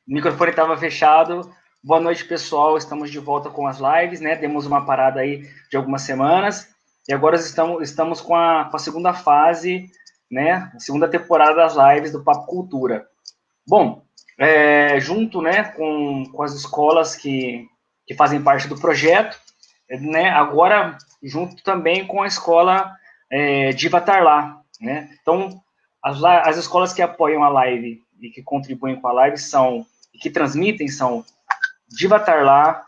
O microfone estava fechado. Boa noite, pessoal. Estamos de volta com as lives, né? Demos uma parada aí de algumas semanas. E agora estamos com a segunda fase, né? A segunda temporada das lives do Papo Cultura. Bom, junto, né, com as escolas que fazem parte do projeto, né? Agora, junto também com a escola Diva Tarlá, né? Então, as escolas que apoiam a live e que contribuem com a live e que transmitem são Diva Tarlá,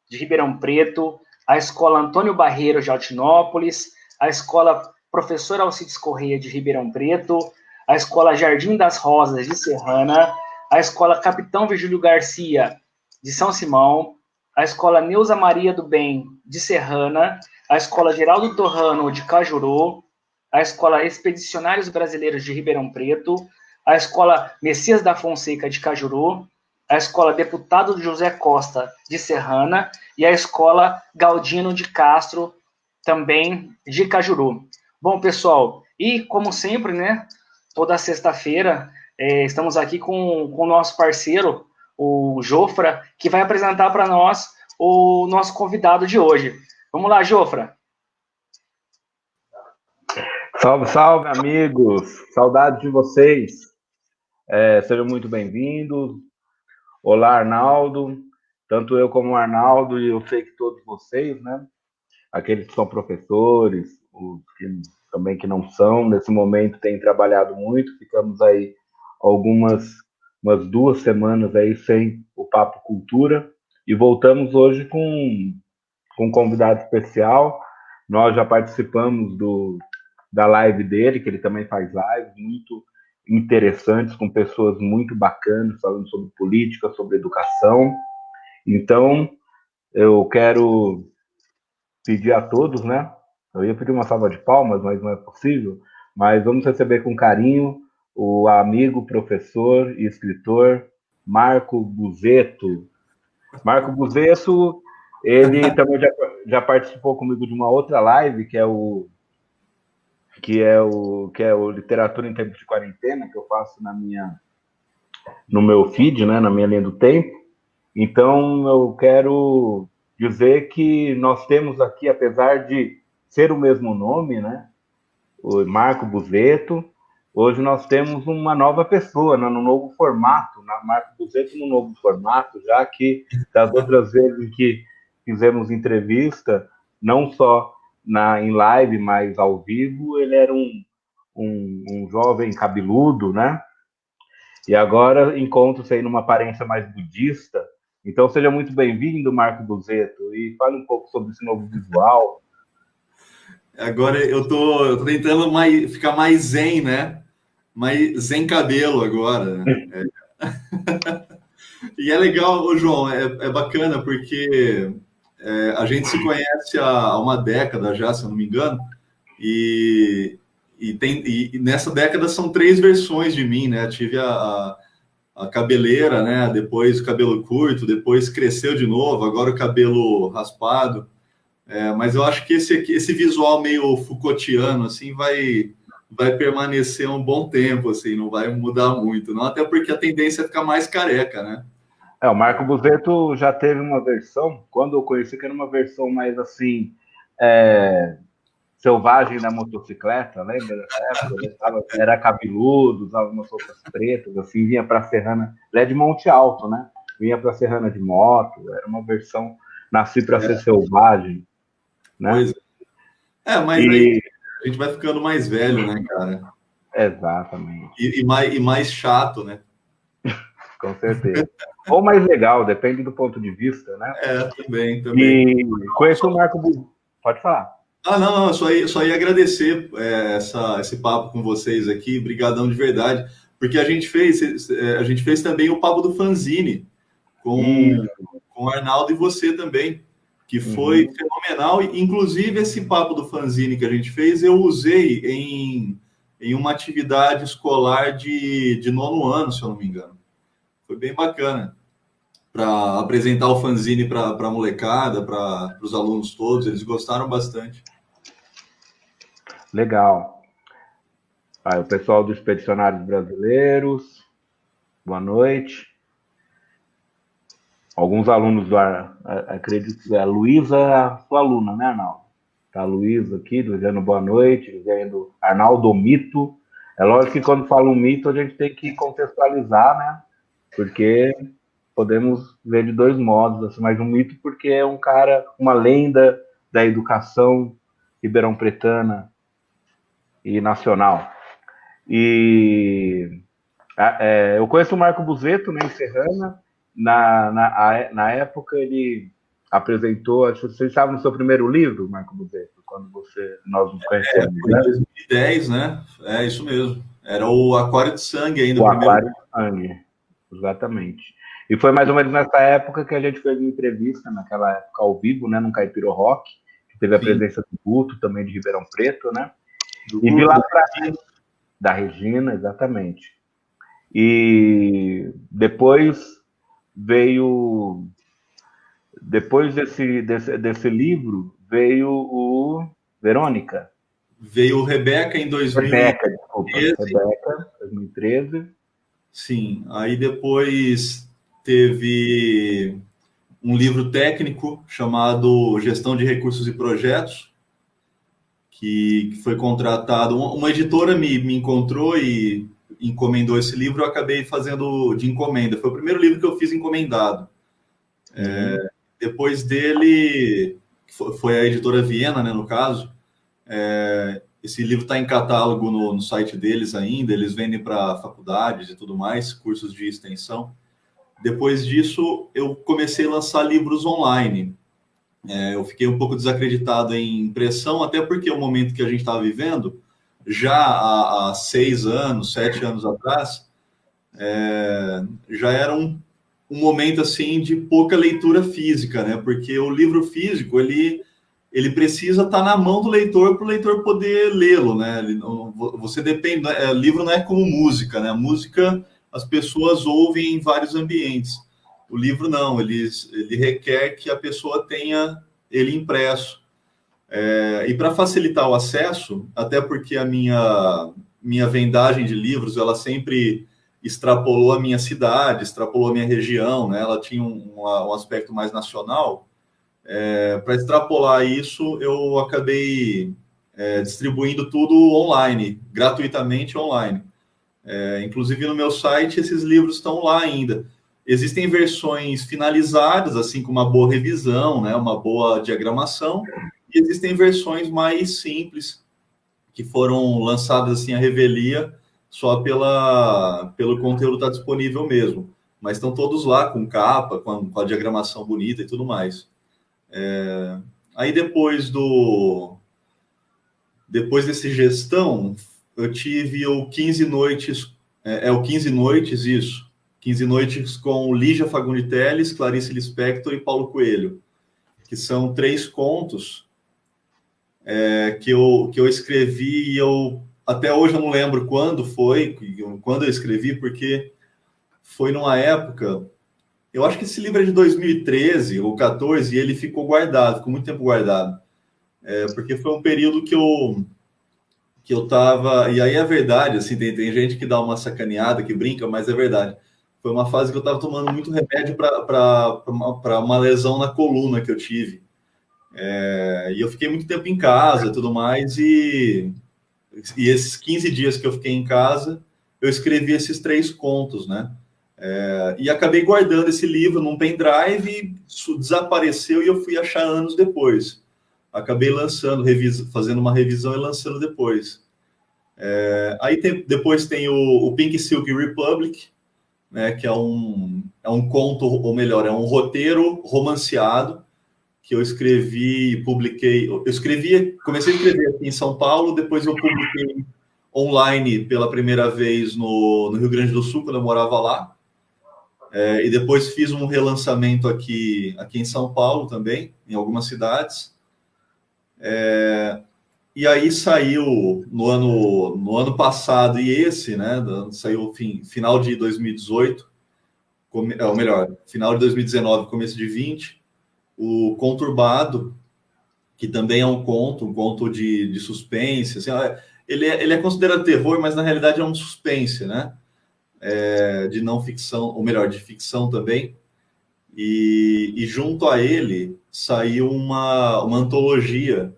de Ribeirão Preto, a escola Antônio Barreiro, de Altinópolis, a escola Professor Alcides Correia, de Ribeirão Preto, a escola Jardim das Rosas, de Serrana, a escola Capitão Virgílio Garcia, de São Simão, a escola Neuza Maria do Bem, de Serrana, a escola Geraldo Torrano, de Cajuru, a escola Expedicionários Brasileiros de Ribeirão Preto, a escola Messias da Fonseca, de Cajuru, a escola Deputado José Costa, de Serrana, e a escola Galdino de Castro, também de Cajuru. Bom, pessoal, e como sempre, né, toda sexta-feira, estamos aqui com o nosso parceiro, o Jofra, que vai apresentar para nós o nosso convidado de hoje. Vamos lá, Jofra. Salve, salve, amigos! Saudades de vocês. Sejam muito bem-vindos. Olá, Arnaldo. Tanto eu como o Arnaldo, e eu sei que todos vocês, né? Aqueles que são professores, os que também que não são, nesse momento têm trabalhado muito. Ficamos aí umas 2 semanas aí sem o Papo Cultura e voltamos hoje com um convidado especial. Nós já participamos da live dele, que ele também faz lives muito interessantes, com pessoas muito bacanas, falando sobre política, sobre educação. Então, eu quero pedir a todos, né? Eu ia pedir uma salva de palmas, mas não é possível. Mas vamos receber com carinho o amigo, professor e escritor Marco Buzetto. Marco Buzetto, ele também já participou comigo de uma outra live, que é o Literatura em Tempos de Quarentena, que eu faço no meu feed, né, na minha linha do tempo. Então, eu quero dizer que nós temos aqui, apesar de ser o mesmo nome, né, o Marco Buzetto, hoje nós temos uma nova pessoa, né, no novo formato, Marco Buzetto no novo formato, já que das outras vezes que fizemos entrevista, não só em live, mas ao vivo, ele era um jovem cabeludo, né? E agora encontro-se aí numa aparência mais budista. Então, seja muito bem-vindo, Marco Buzetto, e fale um pouco sobre esse novo visual. Agora eu tô tentando ficar mais zen, né? Mais zen cabelo agora. Né? E é legal, ô João, é bacana porque a gente se conhece há uma década já, se eu não me engano, e nessa década são 3 versões de mim, né? Tive a cabeleira, né? Depois o cabelo curto, depois cresceu de novo, agora o cabelo raspado. Mas eu acho que esse visual meio Foucaultiano, assim, vai permanecer um bom tempo, assim, não vai mudar muito, não, até porque a tendência é ficar mais careca, né? O Marco Buzetto já teve uma versão, quando eu conheci, que era uma versão mais assim, selvagem da motocicleta, lembra dessa época? Era cabeludo, usava umas roupas pretas, assim, vinha para a Serrana, ele é de Monte Alto, né? Vinha para a Serrana de moto, era uma versão, nasci para ser selvagem, né? Pois é. Mas aí a gente vai ficando mais velho, né, cara? Exatamente. E mais chato, né? Com certeza. Ou mais legal, depende do ponto de vista, né? Também. E conheço o Marco Buzetto. Pode falar. Não, eu só ia agradecer esse papo com vocês aqui, brigadão de verdade, porque a gente fez também o papo do fanzine com o Arnaldo e você também, que foi fenomenal. Inclusive, esse papo do fanzine que a gente fez, eu usei em uma atividade escolar de 9º ano, se eu não me engano. Foi bem bacana para apresentar o fanzine para a molecada, para os alunos todos, eles gostaram bastante. Legal. O pessoal dos Expedicionários Brasileiros, boa noite. alguns alunos acredito que a Luísa é a sua aluna, né, Arnaldo? Tá a Luísa aqui, dizendo boa noite, dizendo Arnaldo Mito. É lógico que quando fala um mito, a gente tem que contextualizar, né? Porque podemos ver de dois modos, assim, mas um mito porque é um cara, uma lenda da educação ribeirão-pretana e nacional. E eu conheço o Marco Buzetto, né, em Serrana. Na época ele apresentou, acho que você estava no seu primeiro livro, Marco Buzetto, quando nós nos conhecemos, foi em 2010, né? É isso mesmo. Era o Aquário de Sangue ainda. O Aquário de Sangue, exatamente. E foi mais ou menos nessa época que a gente fez uma entrevista, naquela época ao vivo, né, no Caipira Rock, que teve a presença do Guto, também de Ribeirão Preto, né? E vi lá pra da Regina, exatamente. E depois veio, depois desse livro, veio o Verônica. Veio o Rebeca em 2013. Rebeca, desculpa. Rebeca, 2013. Sim, aí depois teve um livro técnico chamado Gestão de Recursos e Projetos, que foi contratado. Uma editora me encontrou e encomendou esse livro, eu acabei fazendo de encomenda. Foi o primeiro livro que eu fiz encomendado. Depois dele, foi a editora Viena, né, no caso. Esse livro está em catálogo no site deles ainda, eles vendem para faculdades e tudo mais, cursos de extensão. Depois disso, eu comecei a lançar livros online. Eu fiquei um pouco desacreditado em impressão, até porque o momento que a gente estava vivendo, já há 6 anos, 7 anos atrás, já era um momento assim de pouca leitura física, né? Porque o livro físico, ele precisa estar na mão do leitor para o leitor poder lê-lo, né? Você depende, livro não é como música, né? A música as pessoas ouvem em vários ambientes. O livro não, ele requer que a pessoa tenha ele impresso. E para facilitar o acesso, até porque a minha vendagem de livros, ela sempre extrapolou a minha cidade, extrapolou a minha região, né? Ela tinha um aspecto mais nacional. Para extrapolar isso, eu acabei distribuindo tudo online, gratuitamente online. Inclusive no meu site, esses livros estão lá ainda. Existem versões finalizadas, assim, com uma boa revisão, né, uma boa diagramação, e existem versões mais simples, que foram lançadas assim à revelia, só pelo conteúdo estar disponível mesmo. Mas estão todos lá, com capa, com a diagramação bonita e tudo mais. Aí depois desse gestão, eu tive o 15 noites, o 15 noites, isso. 15 noites com Lígia Fagundes Telles, Clarice Lispector e Paulo Coelho, que são 3 contos que eu escrevi, e até hoje eu não lembro quando eu escrevi, porque foi numa época, eu acho que esse livro é de 2013 ou 14, e ele ficou muito tempo guardado, porque foi um período que eu tava, e aí é verdade, assim, tem gente que dá uma sacaneada, que brinca, mas é verdade. Foi uma fase que eu estava tomando muito remédio para uma lesão na coluna que eu tive. E eu fiquei muito tempo em casa e tudo mais, e esses 15 dias que eu fiquei em casa, eu escrevi esses 3 contos, né? E acabei guardando esse livro num pendrive, e isso desapareceu e eu fui achar anos depois. Acabei lançando, fazendo uma revisão e lançando depois. Aí depois tem o Pink Silk Republic, né, que é um conto, ou melhor, é um roteiro romanceado, que eu escrevi e publiquei. Comecei a escrever aqui em São Paulo, depois eu publiquei online pela primeira vez no Rio Grande do Sul, quando eu morava lá. E depois fiz um relançamento aqui em São Paulo também, em algumas cidades. E aí saiu no ano passado, e esse, né, saiu final de 2018, ou melhor, final de 2019, começo de 20, o Conturbado, que também é um conto de suspense. Assim, ele é considerado terror, mas na realidade é um suspense, né? De não ficção, ou melhor, de ficção também. e junto a ele saiu uma antologia,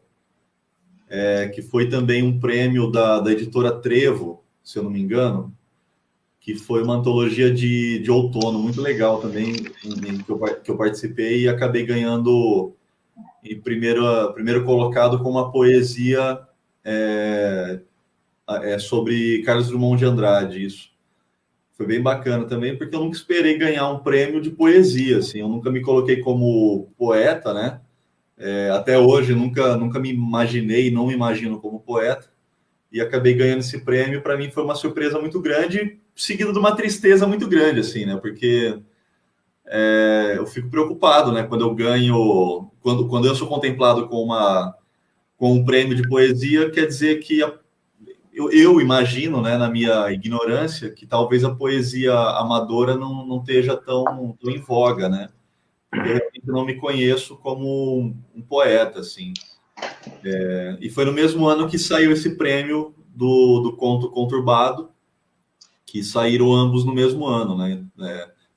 que foi também um prêmio da editora Trevo, se eu não me engano, que foi uma antologia de outono, muito legal também, que eu participei e acabei ganhando em primeiro colocado com uma poesia sobre Carlos Drummond de Andrade, isso. Foi bem bacana também, porque eu nunca esperei ganhar um prêmio de poesia, assim, eu nunca me coloquei como poeta, né? Até hoje, nunca me imaginei, não me imagino como poeta, e acabei ganhando esse prêmio. Para mim foi uma surpresa muito grande, seguido de uma tristeza muito grande, assim, né? Porque eu fico preocupado, né? Quando eu ganho, quando eu sou contemplado com um prêmio de poesia, quer dizer que eu imagino, né, na minha ignorância, que talvez a poesia amadora não esteja tão em voga, né? Porque eu realmente não me conheço como um poeta, assim. E foi no mesmo ano que saiu esse prêmio do Conto Conturbado, que saíram ambos no mesmo ano, né?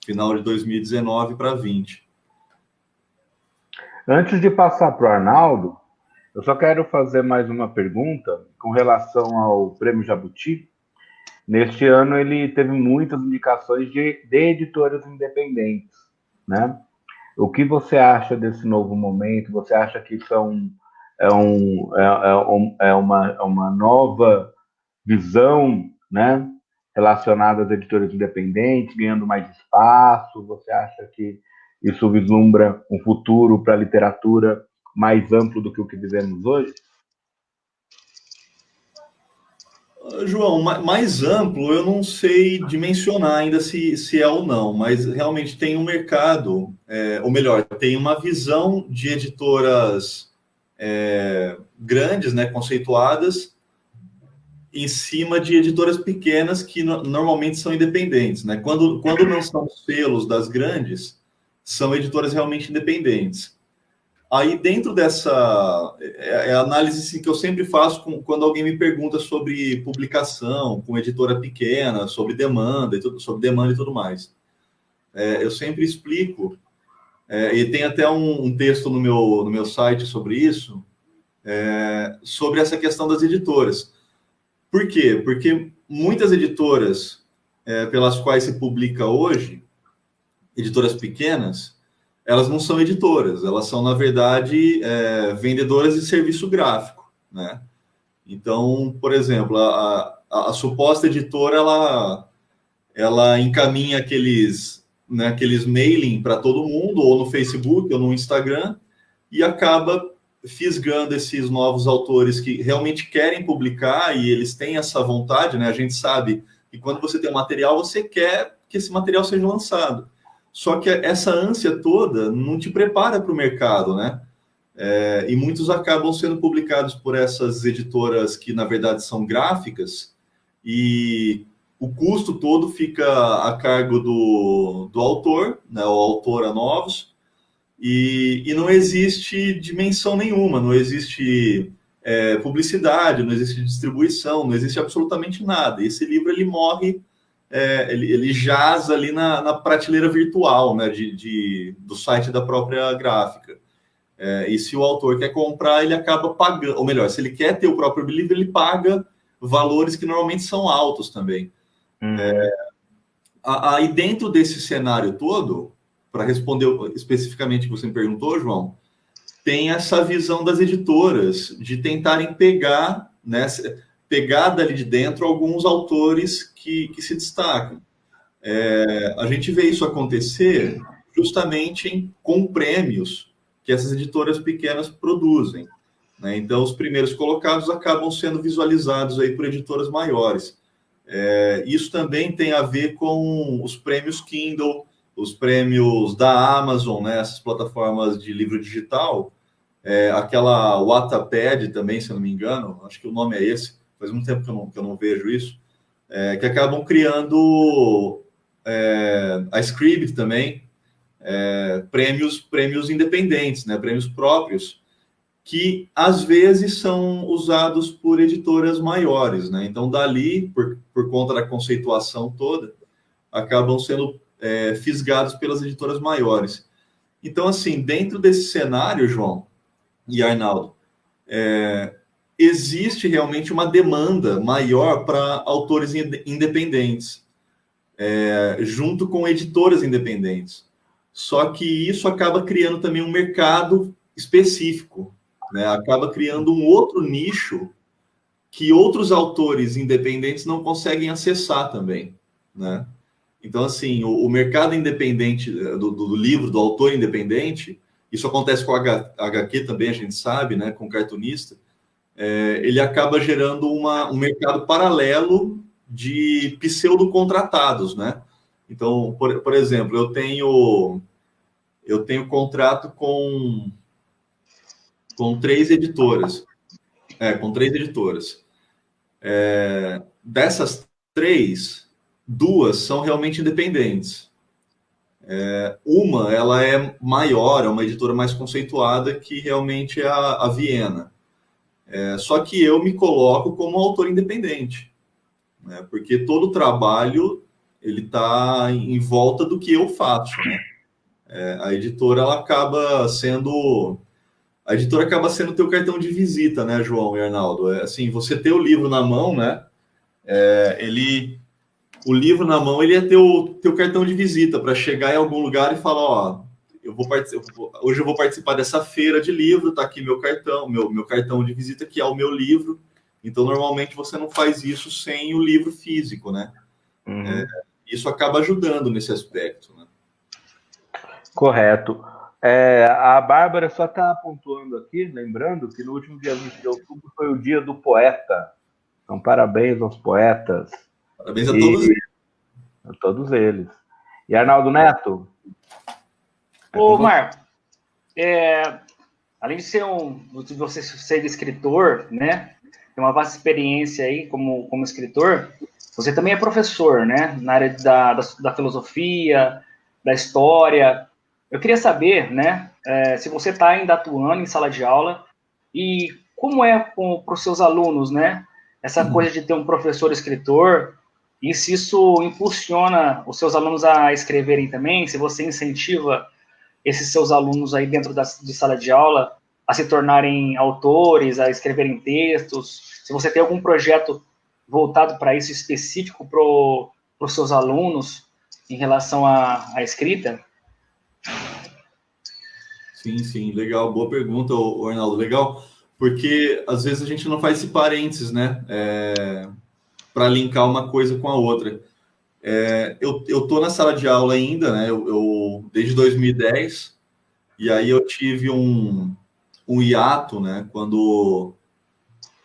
Final de 2019 para 20. Antes de passar para o Arnaldo, eu só quero fazer mais uma pergunta com relação ao Prêmio Jabuti. Neste ano ele teve muitas indicações de editoras independentes, né? O que você acha desse novo momento? Você acha que isso é uma nova visão, né, relacionada às editoras independentes, ganhando mais espaço? Você acha que isso vislumbra um futuro para a literatura mais amplo do que o que vivemos hoje? João, mais amplo eu não sei dimensionar ainda se é ou não, mas realmente tem um mercado, ou melhor, tem uma visão de editoras grandes, né, conceituadas, em cima de editoras pequenas que normalmente são independentes, né? Quando não são selos das grandes, são editoras realmente independentes. Aí, dentro dessa a análise assim, que eu sempre faço quando alguém me pergunta sobre publicação com editora pequena, sobre demanda e tudo mais. Eu sempre explico, e tem até um texto no meu site sobre isso, sobre essa questão das editoras. Por quê? Porque muitas editoras pelas quais se publica hoje, editoras pequenas, elas não são editoras, elas são, na verdade, vendedoras de serviço gráfico, né? Então, por exemplo, a suposta editora, ela encaminha aqueles mailing para todo mundo, ou no Facebook, ou no Instagram, e acaba fisgando esses novos autores que realmente querem publicar, e eles têm essa vontade, né? A gente sabe que quando você tem um material, você quer que esse material seja lançado. Só que essa ânsia toda não te prepara para o mercado, né? E muitos acabam sendo publicados por essas editoras que, na verdade, são gráficas, e o custo todo fica a cargo do autor, né, ou autora novos, e não existe dimensão nenhuma, não existe publicidade, não existe distribuição, não existe absolutamente nada. Esse livro, ele morre, ele jaz ali na prateleira virtual, né, do site da própria gráfica. E se o autor quer comprar, ele acaba pagando, ou melhor, se ele quer ter o próprio livro, ele paga valores que normalmente são altos também. Aí dentro desse cenário todo, para responder especificamente o que você me perguntou, João, tem essa visão das editoras de tentarem pegar, né, pegar dali de dentro alguns autores que se destacam. A gente vê isso acontecer justamente com prêmios que essas editoras pequenas produzem, né? Então, os primeiros colocados acabam sendo visualizados aí por editoras maiores. Isso também tem a ver com os prêmios Kindle, os prêmios da Amazon, né? Essas plataformas de livro digital, aquela Wattpad também, se eu não me engano, acho que o nome é esse, faz muito tempo que eu não vejo isso, que acabam criando a Scribd também, prêmios independentes, né? Prêmios próprios, que às vezes são usados por editoras maiores, né? Então, dali, por conta da conceituação toda, acabam sendo fisgados pelas editoras maiores. Então, assim, dentro desse cenário, João e Arnaldo, existe realmente uma demanda maior para autores independentes, junto com editoras independentes. Só que isso acaba criando também um mercado específico, né? Acaba criando um outro nicho que outros autores independentes não conseguem acessar também, né? Então, assim, o mercado independente do livro, do autor independente, isso acontece com a HQ também, a gente sabe, né? Com o cartunista, ele acaba gerando um mercado paralelo de pseudo-contratados, né? Então, por exemplo, eu tenho contrato com 3 editoras. Com 3 editoras. Dessas 3, 2 são realmente independentes. Uma, ela é maior, é uma editora mais conceituada, que realmente é a Viena. Só que eu me coloco como autor independente, né? Porque todo o trabalho ele está em volta do que eu faço, né? A editora acaba sendo teu cartão de visita, né, João e Arnaldo? Assim, você ter o livro na mão, né? O livro na mão, ele é teu cartão de visita para chegar em algum lugar e falar, ó, hoje eu vou participar dessa feira de livro, tá aqui meu cartão, meu cartão de visita, que é o meu livro. Então, normalmente, você não faz isso sem o livro físico, né? Uhum. Isso acaba ajudando nesse aspecto, né? Correto. A Bárbara só está pontuando aqui, lembrando que no último dia 20 de outubro foi o dia do poeta. Então, parabéns aos poetas. Parabéns a todos eles. A todos eles. E Arnaldo Neto? Ô, Marco, além de você ser escritor, né? Tem uma vasta experiência aí como escritor. Você também é professor, né? Na área da filosofia, da história. Eu queria saber, né? Se você está ainda atuando em sala de aula e como é para os seus alunos, né? Essa coisa de ter um professor escritor e se isso impulsiona os seus alunos a escreverem também, se você incentiva esses seus alunos aí dentro de sala de aula a se tornarem autores, a escreverem textos, se você tem algum projeto voltado para isso específico para os seus alunos em relação à escrita? Sim, legal, boa pergunta, Arnaldo, legal, porque às vezes a gente não faz esse parênteses, né, para linkar uma coisa com a outra. Eu tô na sala de aula ainda, né, eu desde 2010, e aí eu tive um hiato, né, quando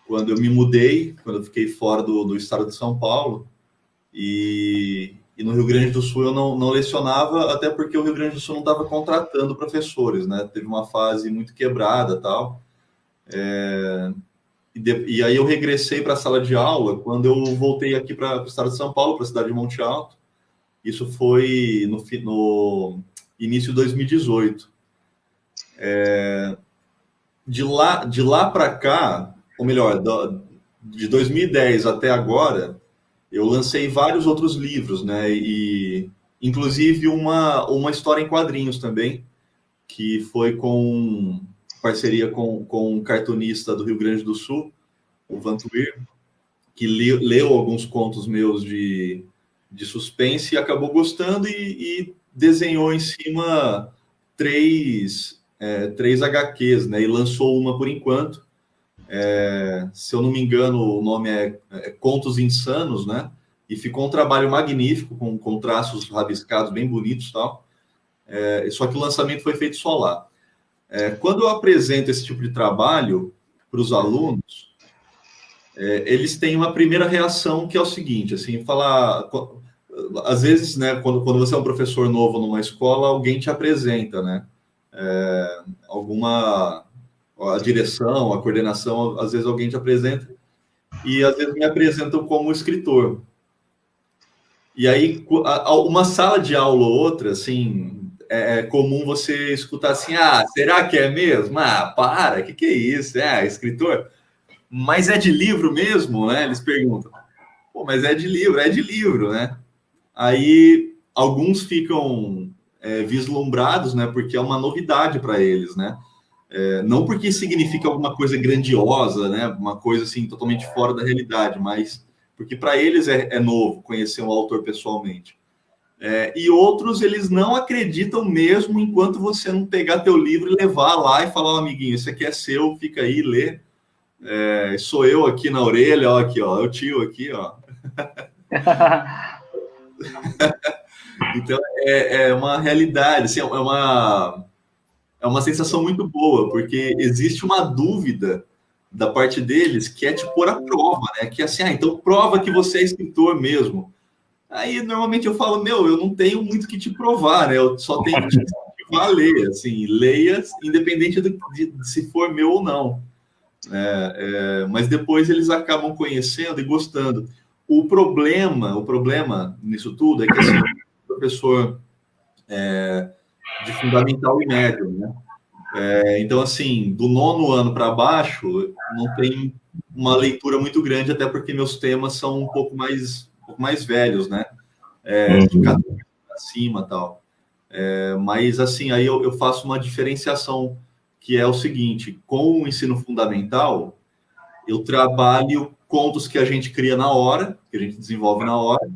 eu me mudei, quando eu fiquei fora do estado de São Paulo, e no Rio Grande do Sul eu não lecionava, até porque o Rio Grande do Sul não estava contratando professores, né? Teve uma fase muito quebrada, tal. E aí eu regressei para a sala de aula quando eu voltei aqui para o estado de São Paulo, para a cidade de Monte Alto. Isso foi no início de 2018. De lá para cá, ou melhor, de 2010 até agora, eu lancei vários outros livros, né? E inclusive uma história em quadrinhos também, que foi com parceria com um cartunista do Rio Grande do Sul, o Vantuir, que leu alguns contos meus de suspense e acabou gostando e desenhou em cima três HQs, né? E lançou uma por enquanto. Se eu não me engano, o nome é Contos Insanos, né? E ficou um trabalho magnífico, com traços rabiscados bem bonitos e tal. Só que o lançamento foi feito só lá. Quando eu apresento esse tipo de trabalho para os alunos, eles têm uma primeira reação que é o seguinte, assim, falar... Às vezes, né, quando você é um professor novo numa escola, alguém te apresenta, né? A direção, a coordenação, às vezes alguém te apresenta, e às vezes me apresentam como escritor. E aí, uma sala de aula ou outra, assim, é comum você escutar assim, será que é mesmo? Para, que é isso? Escritor? Mas é de livro mesmo, né? Eles perguntam. Pô, mas é de livro, né? Aí, alguns ficam vislumbrados, né? Porque é uma novidade para eles, né? Não porque significa alguma coisa grandiosa, né? Uma coisa assim totalmente fora da realidade, mas porque para eles é novo conhecer um autor pessoalmente. E outros, eles não acreditam mesmo enquanto você não pegar teu livro e levar lá e falar, amiguinho, isso aqui é seu, fica aí, lê. Sou eu aqui na orelha, ó, aqui, ó, é o tio aqui, ó. Então, é uma realidade, assim, é uma sensação muito boa, porque existe uma dúvida da parte deles que é te pôr à prova, né? Que é assim, então prova que você é escritor mesmo. Aí, normalmente, eu falo, eu não tenho muito que te provar, né? Eu só tenho que te incentivar a ler, assim, leia, independente de se for meu ou não. Mas depois eles acabam conhecendo e gostando. O problema nisso tudo é que, assim, o professor de fundamental e médio, né? Então, assim, do 9º ano para baixo, não tem uma leitura muito grande, até porque meus temas são um pouco mais velhos, né? De 14 para cima e tal. Mas, assim, aí eu faço uma diferenciação, que é o seguinte: com o ensino fundamental, eu trabalho contos que a gente cria na hora, que a gente desenvolve na hora,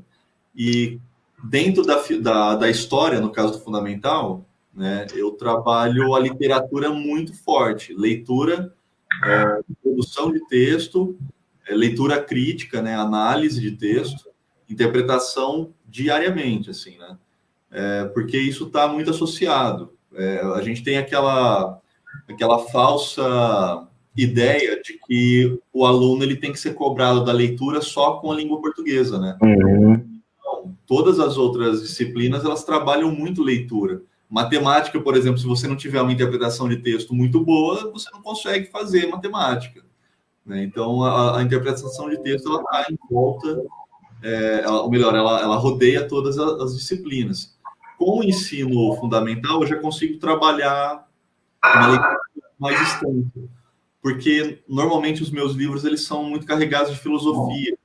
e dentro da história, no caso do fundamental, né, eu trabalho a literatura muito forte, leitura, produção de texto, leitura crítica, né, análise de texto, interpretação diariamente, assim, né? Porque isso está muito associado. A gente tem aquela falsa ideia de que o aluno ele tem que ser cobrado da leitura só com a língua portuguesa, né? Então, todas as outras disciplinas, elas trabalham muito leitura. Matemática, por exemplo, se você não tiver uma interpretação de texto muito boa, você não consegue fazer matemática, né? Então, a interpretação de texto, ela está em volta, ou melhor, ela rodeia todas as disciplinas. Com o ensino fundamental, eu já consigo trabalhar uma leitura mais extensa, porque normalmente os meus livros eles são muito carregados de filosofia,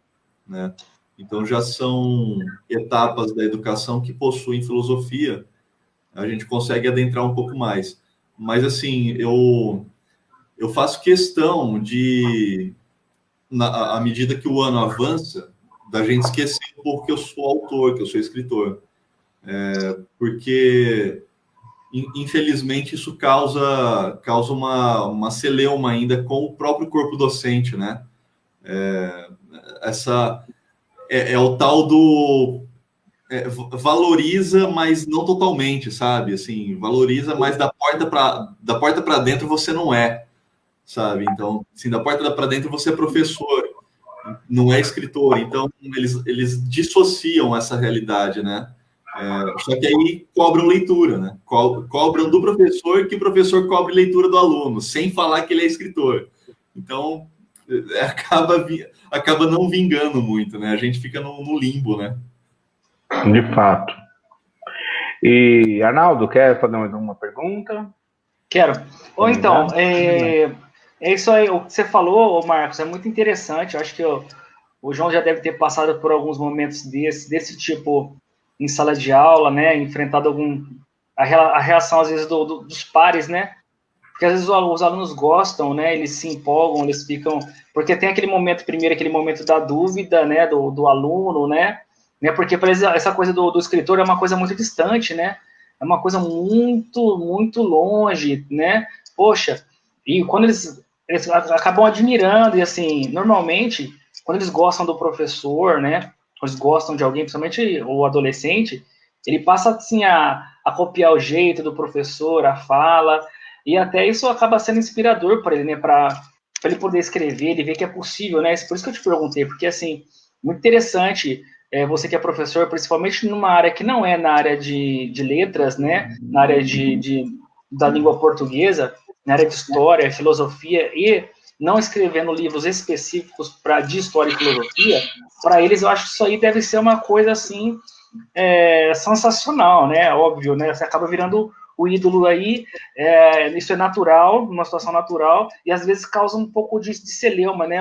né? Então já são etapas da educação que possuem filosofia, a gente consegue adentrar um pouco mais. Mas assim, eu faço questão de, à medida que o ano avança, da gente esquecer um pouco que eu sou autor, que eu sou escritor. Porque infelizmente isso causa uma celeuma ainda com o próprio corpo docente, né? Essa o tal do valoriza, mas não totalmente, sabe? Assim, valoriza, mas da porta para dentro você não é, sabe? Então, assim, da porta para dentro você é professor, não é escritor. Então, eles dissociam essa realidade, né? Só que aí cobram leitura, né? Cobram do professor que o professor cobre leitura do aluno, sem falar que ele é escritor. Então, acaba não vingando muito, né? A gente fica no limbo, né? De fato. E, Arnaldo, quer fazer mais uma pergunta? Quero. Ou então, é isso aí, o que você falou, Marcos, é muito interessante. Eu acho que o João já deve ter passado por alguns momentos desse tipo em sala de aula, né? Enfrentado a reação, às vezes, dos pares, né? Porque às vezes os alunos gostam, né? Eles se empolgam, eles ficam... Porque tem aquele momento da dúvida, né? Do aluno, né? Porque para eles essa coisa do escritor é uma coisa muito distante, né? É uma coisa muito, muito longe, né? Poxa, e quando eles acabam admirando, e assim, normalmente, quando eles gostam do professor, né? Quando eles gostam de alguém, principalmente o adolescente, ele passa assim a copiar o jeito do professor, a fala, e até isso acaba sendo inspirador para ele, né? Para ele poder escrever, ele ver que é possível, né? Por isso que eu te perguntei, porque assim, muito interessante. Você que é professor, principalmente numa área que não é na área de letras, né? Na área da língua portuguesa, na área de história, filosofia, e não escrevendo livros específicos de história e filosofia, para eles eu acho que isso aí deve ser uma coisa assim sensacional, né? Óbvio, né? Você acaba virando o ídolo aí, isso é natural, uma situação natural, e às vezes causa um pouco de celeuma, né?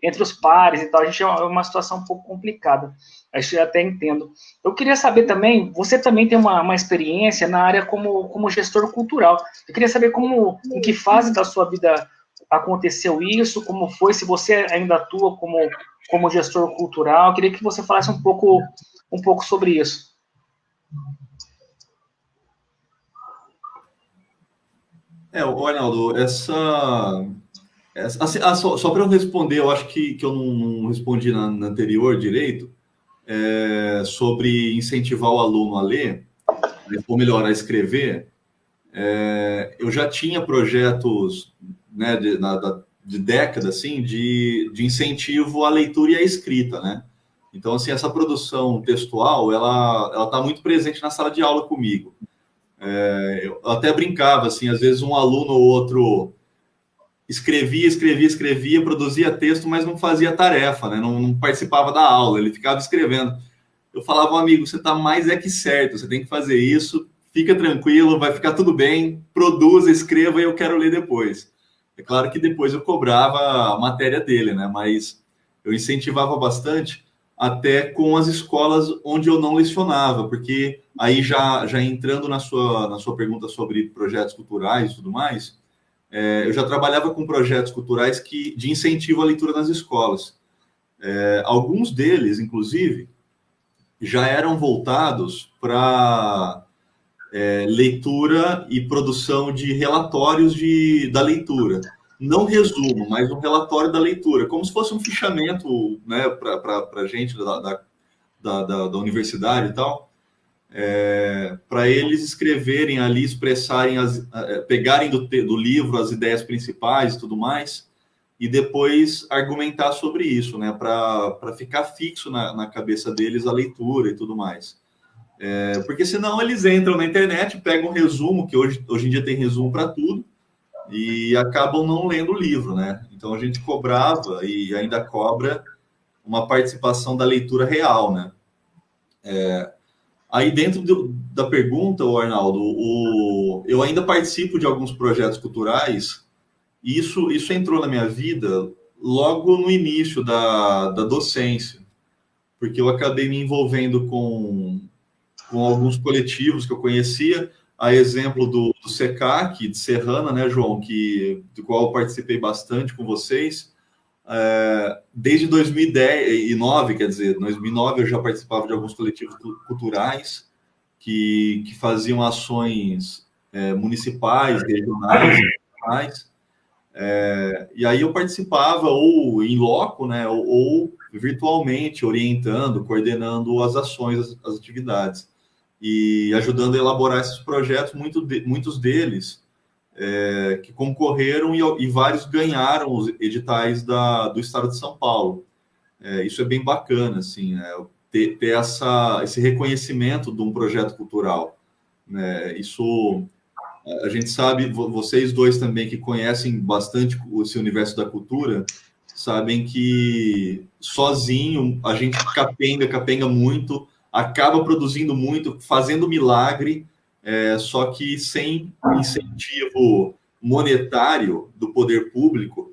Entre os pares e tal, a gente é uma situação um pouco complicada. Acho que eu até entendo. Eu queria saber também, você também tem uma experiência na área como gestor cultural. Eu queria saber em que fase da sua vida aconteceu isso, como foi, se você ainda atua como gestor cultural. Eu queria que você falasse um pouco sobre isso. Arnaldo, assim, só para eu responder, eu acho que eu não respondi na anterior direito, sobre incentivar o aluno a ler, ou melhor, a escrever. Eu já tinha projetos, né, de década, assim, de incentivo à leitura e à escrita, né? Então, assim, essa produção textual, ela está muito presente na sala de aula comigo. Eu até brincava, assim, às vezes um aluno ou outro escrevia, produzia texto, mas não fazia tarefa, né? Não participava da aula, ele ficava escrevendo. Eu falava, amigo, você está mais que certo, você tem que fazer isso, fica tranquilo, vai ficar tudo bem, produza, escreva e eu quero ler depois. É claro que depois eu cobrava a matéria dele, né? Mas eu incentivava bastante, até com as escolas onde eu não lecionava, porque aí já entrando na sua pergunta sobre projetos culturais e tudo mais, eu já trabalhava com projetos culturais de incentivo à leitura nas escolas. Alguns deles, inclusive, já eram voltados para leitura e produção de relatórios da leitura. Não resumo, mas um relatório da leitura, como se fosse um fichamento, né, para a gente da universidade e tal, para eles escreverem ali, expressarem, pegarem do livro as ideias principais e tudo mais, e depois argumentar sobre isso, né, para ficar fixo na cabeça deles a leitura e tudo mais. Porque senão eles entram na internet, pegam um resumo, que hoje em dia tem resumo para tudo, e acabam não lendo o livro, né? Então a gente cobrava e ainda cobra uma participação da leitura real, né? Aí dentro da pergunta, Arnaldo, eu ainda participo de alguns projetos culturais, e isso entrou na minha vida logo no início da docência, porque eu acabei me envolvendo com alguns coletivos que eu conhecia, a exemplo do SECAC, de Serrana, né, João, do qual eu participei bastante com vocês. Desde 2009, quer dizer, 2009 eu já participava de alguns coletivos culturais que faziam ações municipais, regionais, e aí eu participava ou em loco, né, ou virtualmente, orientando, coordenando as ações, as atividades, e ajudando a elaborar esses projetos, muitos deles que concorreram e vários ganharam os editais do Estado de São Paulo. Isso é bem bacana, assim, né, ter esse reconhecimento de um projeto cultural, né? Isso a gente sabe, vocês dois também que conhecem bastante esse universo da cultura, sabem que sozinho a gente capenga muito, acaba produzindo muito, fazendo milagre, só que sem incentivo monetário do poder público,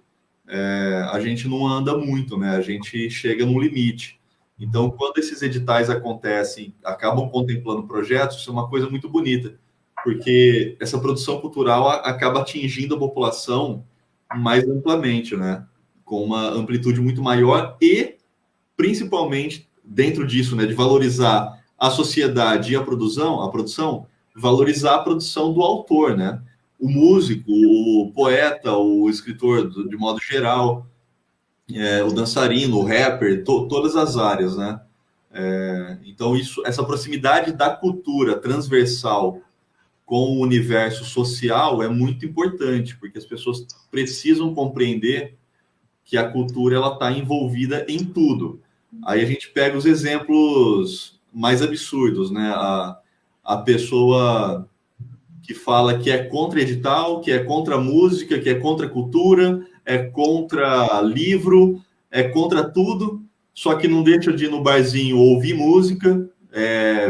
a gente não anda muito, né? A gente chega no limite. Então, quando esses editais acontecem, acabam contemplando projetos, isso é uma coisa muito bonita, porque essa produção cultural acaba atingindo a população mais amplamente, né? Com uma amplitude muito maior e, principalmente, dentro disso, né, de valorizar a sociedade e a produção, valorizar a produção do autor, né? O músico, o poeta, o escritor, de modo geral, o dançarino, o rapper, todas as áreas, né? Então, essa proximidade da cultura transversal com o universo social é muito importante, porque as pessoas precisam compreender que a cultura ela está envolvida em tudo. Aí a gente pega os exemplos mais absurdos, né? A pessoa que fala que é contra edital, que é contra música, que é contra cultura, é contra livro, é contra tudo, só que não deixa de ir no barzinho ouvir música,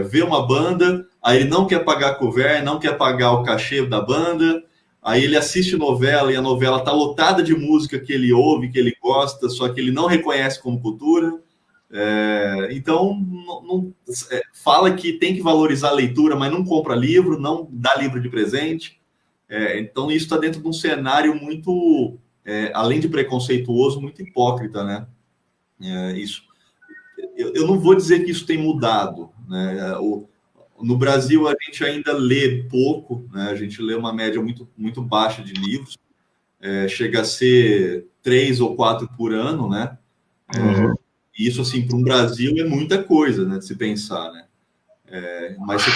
ver uma banda, aí ele não quer pagar a couvert, não quer pagar o cachê da banda, aí ele assiste novela e a novela está lotada de música que ele ouve, que ele gosta, só que ele não reconhece como cultura. Então, fala que tem que valorizar a leitura, mas não compra livro, não dá livro de presente. Então, isso está dentro de um cenário muito, além de preconceituoso, muito hipócrita, né? Eu não vou dizer que isso tem mudado, né? No Brasil, a gente ainda lê pouco, né? A gente lê uma média muito, muito baixa de livros, chega a ser 3 ou 4 por ano, né? Isso, assim, para um Brasil é muita coisa, né, de se pensar, né? Mas se a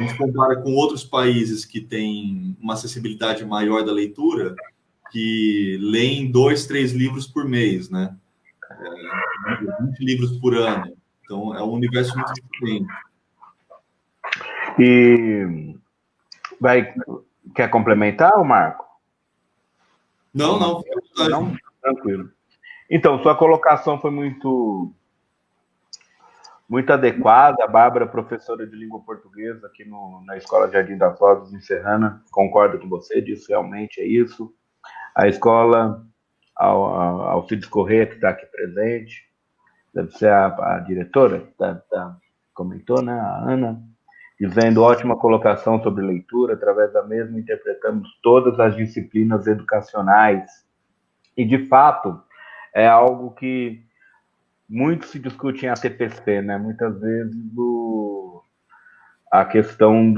gente compara com outros países que têm uma acessibilidade maior da leitura, que leem 2, 3 livros por mês, né? 20 livros por ano. Então, é um universo muito diferente. E quer complementar, Marco? Não. Não? Tranquilo. Então, sua colocação foi muito adequada. A Bárbara, professora de língua portuguesa aqui na Escola Jardim das Rosas, em Serrana, concordo com você, disso realmente é isso. A escola, Alcides Corrêa, que está aqui presente, deve ser a diretora, que comentou, né, a Ana, dizendo: ótima colocação sobre leitura, através da mesma interpretamos todas as disciplinas educacionais. E, de fato, é algo que muito se discute em ATPC, né? Muitas vezes a questão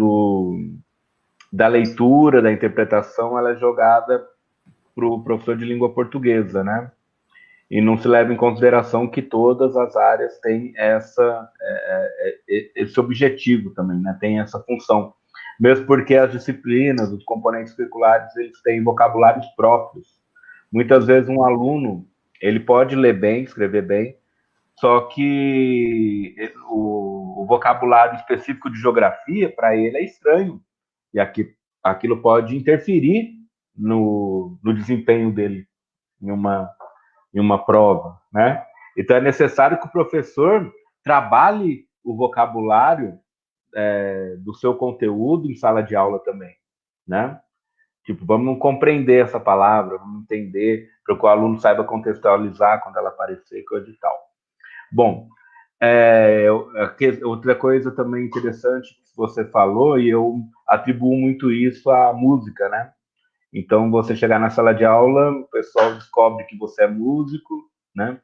da leitura, da interpretação, ela é jogada para o professor de língua portuguesa, né? E não se leva em consideração que todas as áreas têm esse objetivo também, né? Tem essa função. Mesmo porque as disciplinas, os componentes curriculares, eles têm vocabulários próprios. Muitas vezes um aluno, ele pode ler bem, escrever bem, só que o vocabulário específico de geografia, para ele, é estranho. E aquilo pode interferir no desempenho dele em uma prova, né? Então, é necessário que o professor trabalhe o vocabulário do seu conteúdo em sala de aula também, né? Tipo, vamos compreender essa palavra, vamos entender, para que o aluno saiba contextualizar quando ela aparecer, coisa e tal. Bom, outra coisa também interessante que você falou, e eu atribuo muito isso à música, né? Então, você chegar na sala de aula, o pessoal descobre que você é músico, né?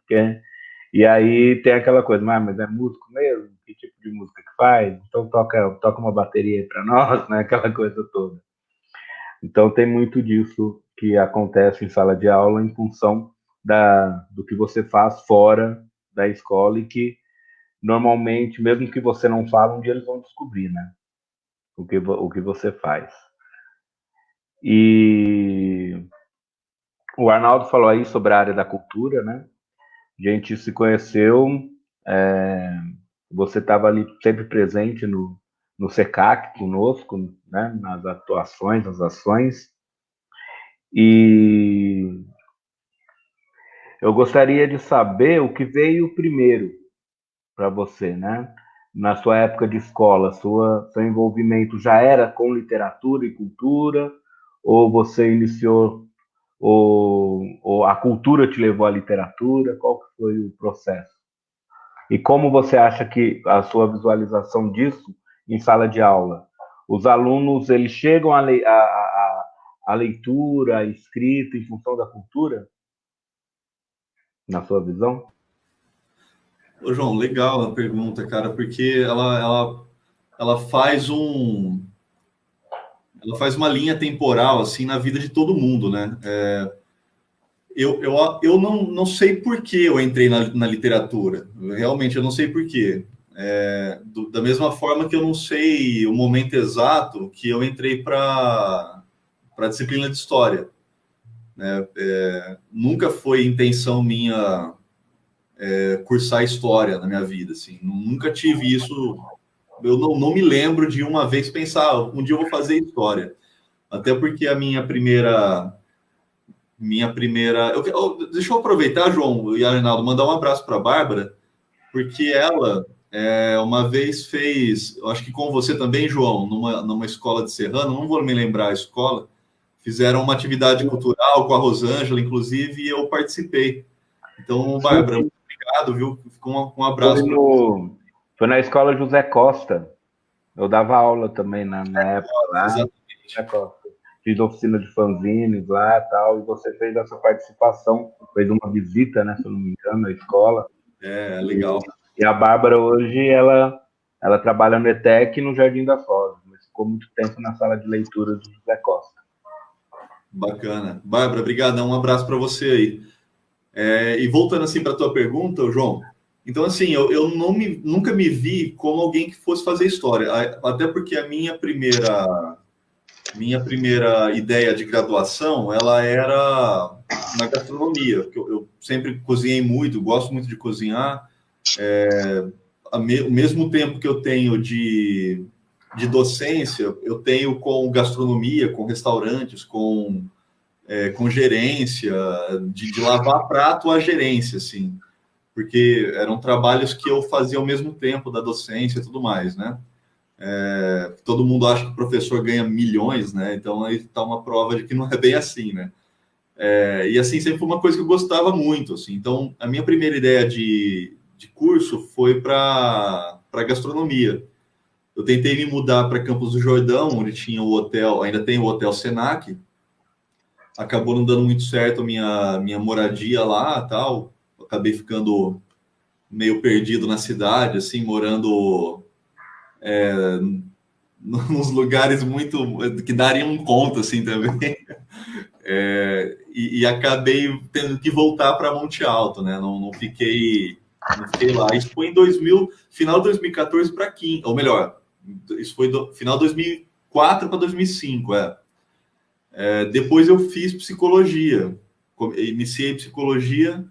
E aí tem aquela coisa: mas é músico mesmo? Que tipo de música que faz? Então toca uma bateria aí para nós, né? Aquela coisa toda. Então, tem muito disso que acontece em sala de aula em função do que você faz fora da escola, e que normalmente, mesmo que você não fale, um dia eles vão descobrir, né? O que você faz. E o Arnaldo falou aí sobre a área da cultura, né? A gente se conheceu, você estava ali sempre presente no SECAC conosco, né? Nas atuações, nas ações. E eu gostaria de saber o que veio primeiro para você, né? Na sua época de escola, seu envolvimento já era com literatura e cultura, ou você iniciou, ou a cultura te levou à literatura? Qual que foi o processo? E como você acha que a sua visualização disso em sala de aula? Os alunos, eles chegam à leitura, à escrita em função da cultura? Na sua visão? Ô, João, legal a pergunta, cara, porque ela faz uma linha temporal, assim, na vida de todo mundo, né? Eu não sei por que eu entrei na literatura. Realmente, eu não sei por quê. Da mesma forma que eu não sei o momento exato que eu entrei para a disciplina de História. Né? Nunca foi intenção minha cursar História na minha vida. Assim. Nunca tive isso. Eu não me lembro de uma vez pensar: um dia eu vou fazer História. Até porque a minha primeira... deixa eu aproveitar, João e Arnaldo, mandar um abraço para a Bárbara, porque ela uma vez fez, eu acho que com você também, João, numa escola de Serrano, não vou me lembrar a escola, fizeram uma atividade cultural com a Rosângela, inclusive, e eu participei. Então, Bárbara, muito obrigado, viu? Ficou um abraço. Foi na escola José Costa. Eu dava aula também na época lá. Exatamente. José Costa. Fiz oficina de fanzines lá e tal, e você fez essa participação, fez uma visita, né, se eu não me engano, à escola. Legal. E a Bárbara hoje, ela trabalha no ETEC no Jardim da Foz, mas ficou muito tempo na sala de leitura do José Costa. Bacana. Bárbara, obrigado. Um abraço para você aí. E voltando assim para a tua pergunta, João, então assim, eu nunca me vi como alguém que fosse fazer história, até porque a minha primeira ideia de graduação, ela era na gastronomia, porque eu sempre cozinhei muito, gosto muito de cozinhar. O mesmo tempo que eu tenho de docência, eu tenho com gastronomia, com restaurantes, com gerência, de lavar prato a gerência, assim, porque eram trabalhos que eu fazia ao mesmo tempo da docência e tudo mais, né? Todo mundo acha que o professor ganha milhões, né? Então aí está uma prova de que não é bem assim, né? E assim, sempre foi uma coisa que eu gostava muito, assim. Então, a minha primeira ideia de curso foi para gastronomia. Eu tentei me mudar para Campos do Jordão, onde tinha o hotel, ainda tem o Hotel Senac. Acabou não dando muito certo a minha moradia lá, tal. Acabei ficando meio perdido na cidade, assim, morando nos lugares muito que dariam conta, assim, também. E acabei tendo que voltar para Monte Alto, né? Não fiquei lá. Isso foi em final de 2014 para 15, ou melhor, isso foi final de 2004 para 2005, depois eu fiz psicologia, iniciei psicologia,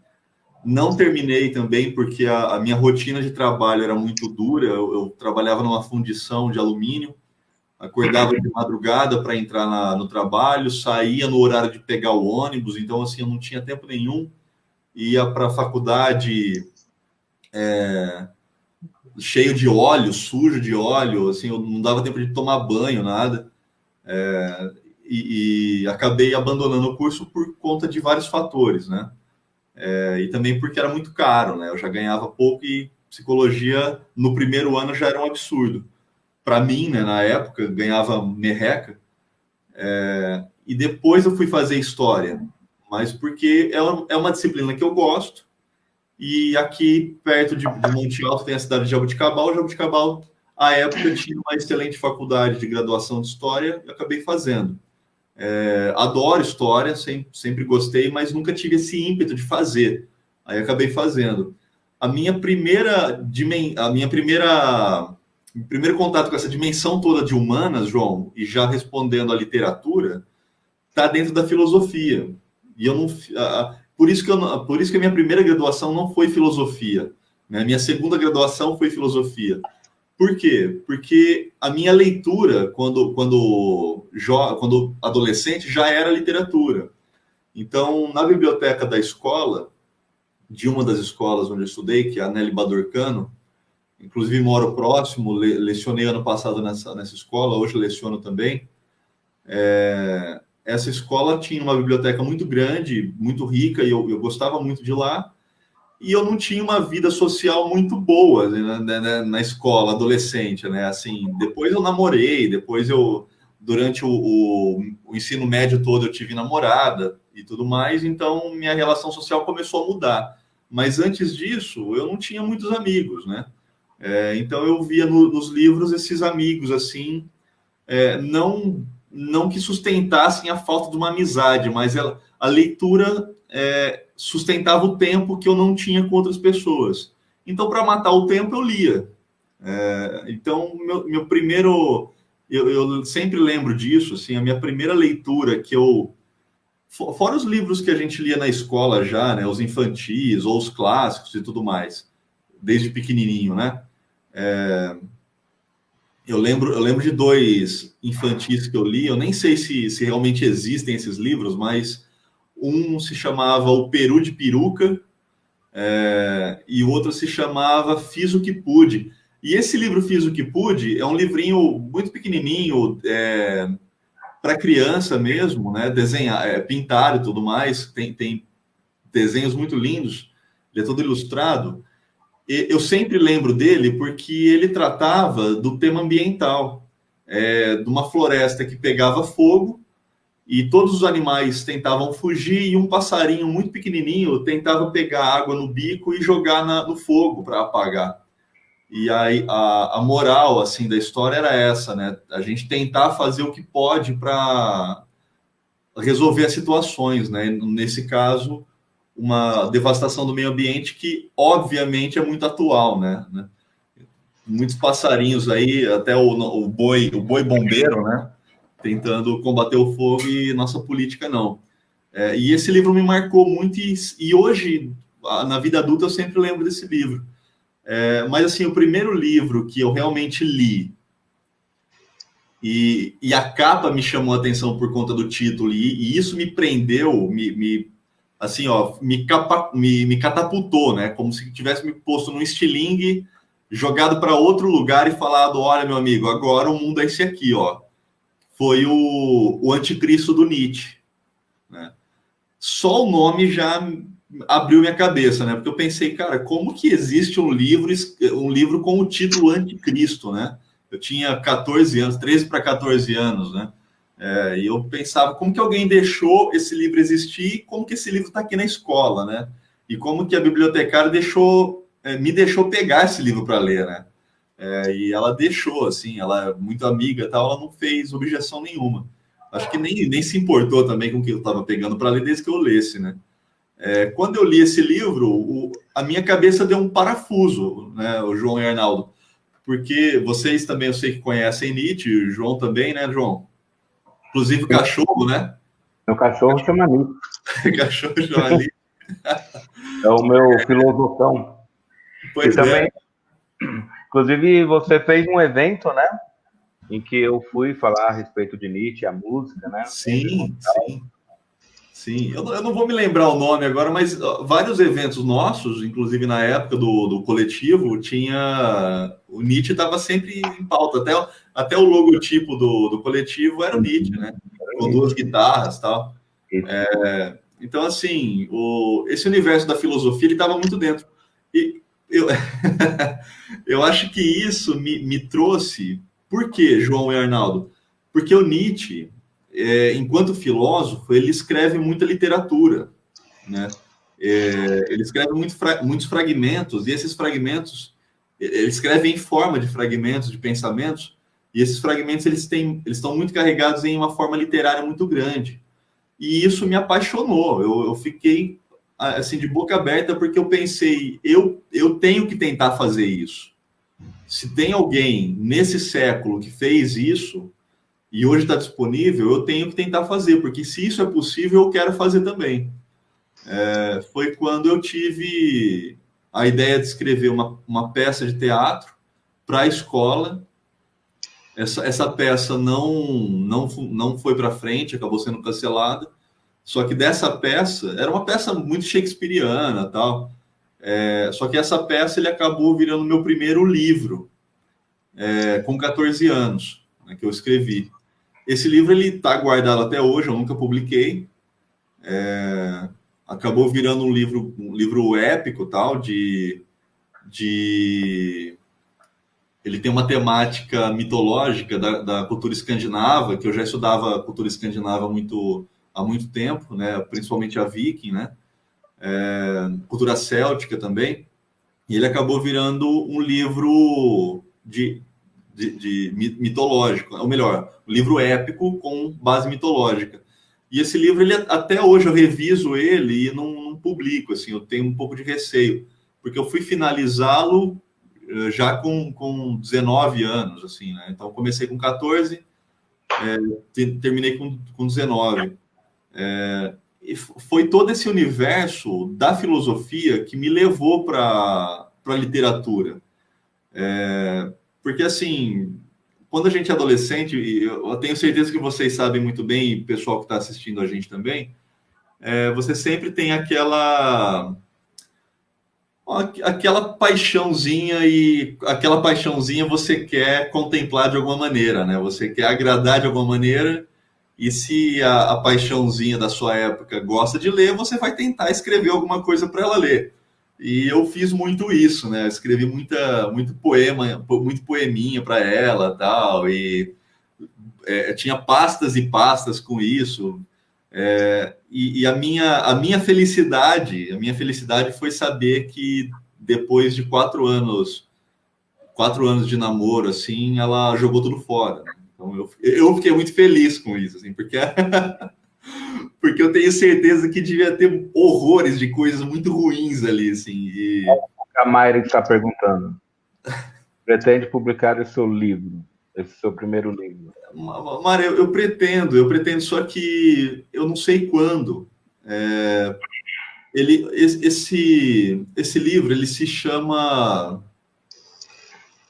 não terminei também porque a minha rotina de trabalho era muito dura. Eu trabalhava numa fundição de alumínio, acordava de madrugada para entrar no trabalho, saía no horário de pegar o ônibus, então assim, eu não tinha tempo nenhum, ia para a faculdade cheio de óleo, sujo de óleo, assim, eu não dava tempo de tomar banho, nada, e acabei abandonando o curso por conta de vários fatores, né? E também porque era muito caro, né? Eu já ganhava pouco e psicologia no primeiro ano já era um absurdo. Para mim, né, na época, ganhava merreca. E depois eu fui fazer história, mas porque é uma disciplina que eu gosto. E aqui, perto de Monte Alto, tem a cidade de Jaboticabal. Jaboticabal, à época, tinha uma excelente faculdade de graduação de história e acabei fazendo. Adoro história, sempre gostei, mas nunca tive esse ímpeto de fazer. Aí acabei fazendo. O primeiro contato com essa dimensão toda de humanas, João, e já respondendo à literatura, está dentro da filosofia. E eu não, por isso que a minha primeira graduação não foi filosofia, né? A minha segunda graduação foi filosofia. Por quê? Porque a minha leitura, quando adolescente, já era literatura. Então, na biblioteca da escola, de uma das escolas onde eu estudei, que é a Nelly Badorcano, inclusive moro próximo, lecionei ano passado nessa escola, hoje leciono também. Essa escola tinha uma biblioteca muito grande, muito rica, e eu gostava muito de lá. E eu não tinha uma vida social muito boa, né, na escola, adolescente, né? Assim, depois eu namorei, durante o ensino médio todo, eu tive namorada e tudo mais, então minha relação social começou a mudar. Mas antes disso, eu não tinha muitos amigos, né? Então eu via nos livros esses amigos, assim, não que sustentassem a falta de uma amizade, mas a leitura sustentava o tempo que eu não tinha com outras pessoas. Então, para matar o tempo, eu lia. Então, meu primeiro... Eu sempre lembro disso, assim, a minha primeira leitura que eu... Fora os livros que a gente lia na escola já, né, os infantis ou os clássicos e tudo mais, desde pequenininho, né? Eu lembro de 2 infantis que eu li, eu nem sei se realmente existem esses livros, mas um se chamava O Peru de Peruca, e o outro se chamava Fiz o que Pude. E esse livro Fiz o que Pude é um livrinho muito pequenininho, para criança mesmo, né? Desenhar, pintar e tudo mais, tem desenhos muito lindos. ele é todo ilustrado. Eu sempre lembro dele porque ele tratava do tema ambiental, de uma floresta que pegava fogo e todos os animais tentavam fugir e um passarinho muito pequenininho tentava pegar água no bico e jogar no fogo para apagar. E aí a moral assim da história era essa, né? A gente tentar fazer o que pode para resolver as situações, né? Nesse caso, uma devastação do meio ambiente que, obviamente, é muito atual, né? Muitos passarinhos aí, até o boi bombeiro, né? Tentando combater o fogo e nossa política não. E esse livro me marcou muito e hoje, na vida adulta, eu sempre lembro desse livro. Mas, assim, o primeiro livro que eu realmente li e a capa me chamou a atenção por conta do título e isso me prendeu, assim, ó, me catapultou, né? Como se tivesse me posto num estilingue, jogado para outro lugar e falado, olha, meu amigo, agora o mundo é esse aqui, ó. Foi o Anticristo do Nietzsche, né? Só o nome já abriu minha cabeça, né? Porque eu pensei, cara, como que existe um livro com o título Anticristo, né? Eu tinha 14 anos, 13 para 14 anos, né? E eu pensava, como que alguém deixou esse livro existir e como que esse livro está aqui na escola, né? E como que a bibliotecária me deixou pegar esse livro para ler, né? E ela deixou, assim, ela é muito amiga e tal, ela não fez objeção nenhuma. Acho que nem se importou também com o que eu estava pegando para ler desde que eu lesse, né? Quando eu li esse livro, a minha cabeça deu um parafuso, né, o João e Arnaldo? Porque vocês também, eu sei que conhecem Nietzsche, o João também, né, João? Inclusive o cachorro, né? Meu cachorro chama Nietzsche. Cachorro chama Nietzsche. É o meu filosofão. Pois também, inclusive, você fez um evento, né? Em que eu fui falar a respeito de Nietzsche, a música, né? Sim. Eu não vou me lembrar o nome agora, mas vários eventos nossos, inclusive na época do coletivo, o Nietzsche estava sempre em pauta. Até o logotipo do coletivo era o Nietzsche, né? Com 2 guitarras e tal. Então, assim, esse universo da filosofia, ele estava muito dentro. E eu acho que isso me trouxe... Por quê, João e Arnaldo? Porque o Nietzsche... enquanto filósofo, ele escreve muita literatura, né? Ele escreve muitos fragmentos, e esses fragmentos, ele escreve em forma de fragmentos, de pensamentos, e esses fragmentos eles estão muito carregados em uma forma literária muito grande. E isso me apaixonou, eu fiquei assim, de boca aberta, porque eu pensei, eu tenho que tentar fazer isso. Se tem alguém nesse século que fez isso, e hoje está disponível, eu tenho que tentar fazer, porque se isso é possível, eu quero fazer também. Foi quando eu tive a ideia de escrever uma peça de teatro para a escola. Essa peça não foi para frente, acabou sendo cancelada. Só que dessa peça, era uma peça muito shakespeariana, tal. Só que essa peça ele acabou virando meu primeiro livro, com 14 anos, né, que eu escrevi. Esse livro ele está guardado até hoje, eu nunca publiquei. Acabou virando um livro épico, tal, ele tem uma temática mitológica da cultura escandinava, que eu já estudava a cultura escandinava há muito tempo, né? Principalmente a viking, né? Cultura céltica também. E ele acabou virando um livro de mitológico, ou melhor, um livro épico com base mitológica. E esse livro, até hoje eu reviso ele e não publico, assim, eu tenho um pouco de receio, porque eu fui finalizá-lo já com 19 anos, assim, né? Então, comecei com 14, terminei com 19. E foi todo esse universo da filosofia que me levou para a literatura. Porque, assim, quando a gente é adolescente, e eu tenho certeza que vocês sabem muito bem, e o pessoal que está assistindo a gente também, você sempre tem aquela paixãozinha, e aquela paixãozinha você quer contemplar de alguma maneira, né? Você quer agradar de alguma maneira, e se a paixãozinha da sua época gosta de ler, você vai tentar escrever alguma coisa para ela ler. E eu fiz muito isso, né? Eu escrevi muito poeminha para ela, tal, e tinha pastas e pastas com isso. E a minha felicidade foi saber que depois de 4 anos de namoro, assim, ela jogou tudo fora. Então eu fiquei muito feliz com isso, assim, porque porque eu tenho certeza que devia ter horrores de coisas muito ruins ali, assim. A Mayra está perguntando. Pretende publicar esse seu livro, esse seu primeiro livro? Mara, eu pretendo, só que eu não sei quando. Esse livro, ele se chama...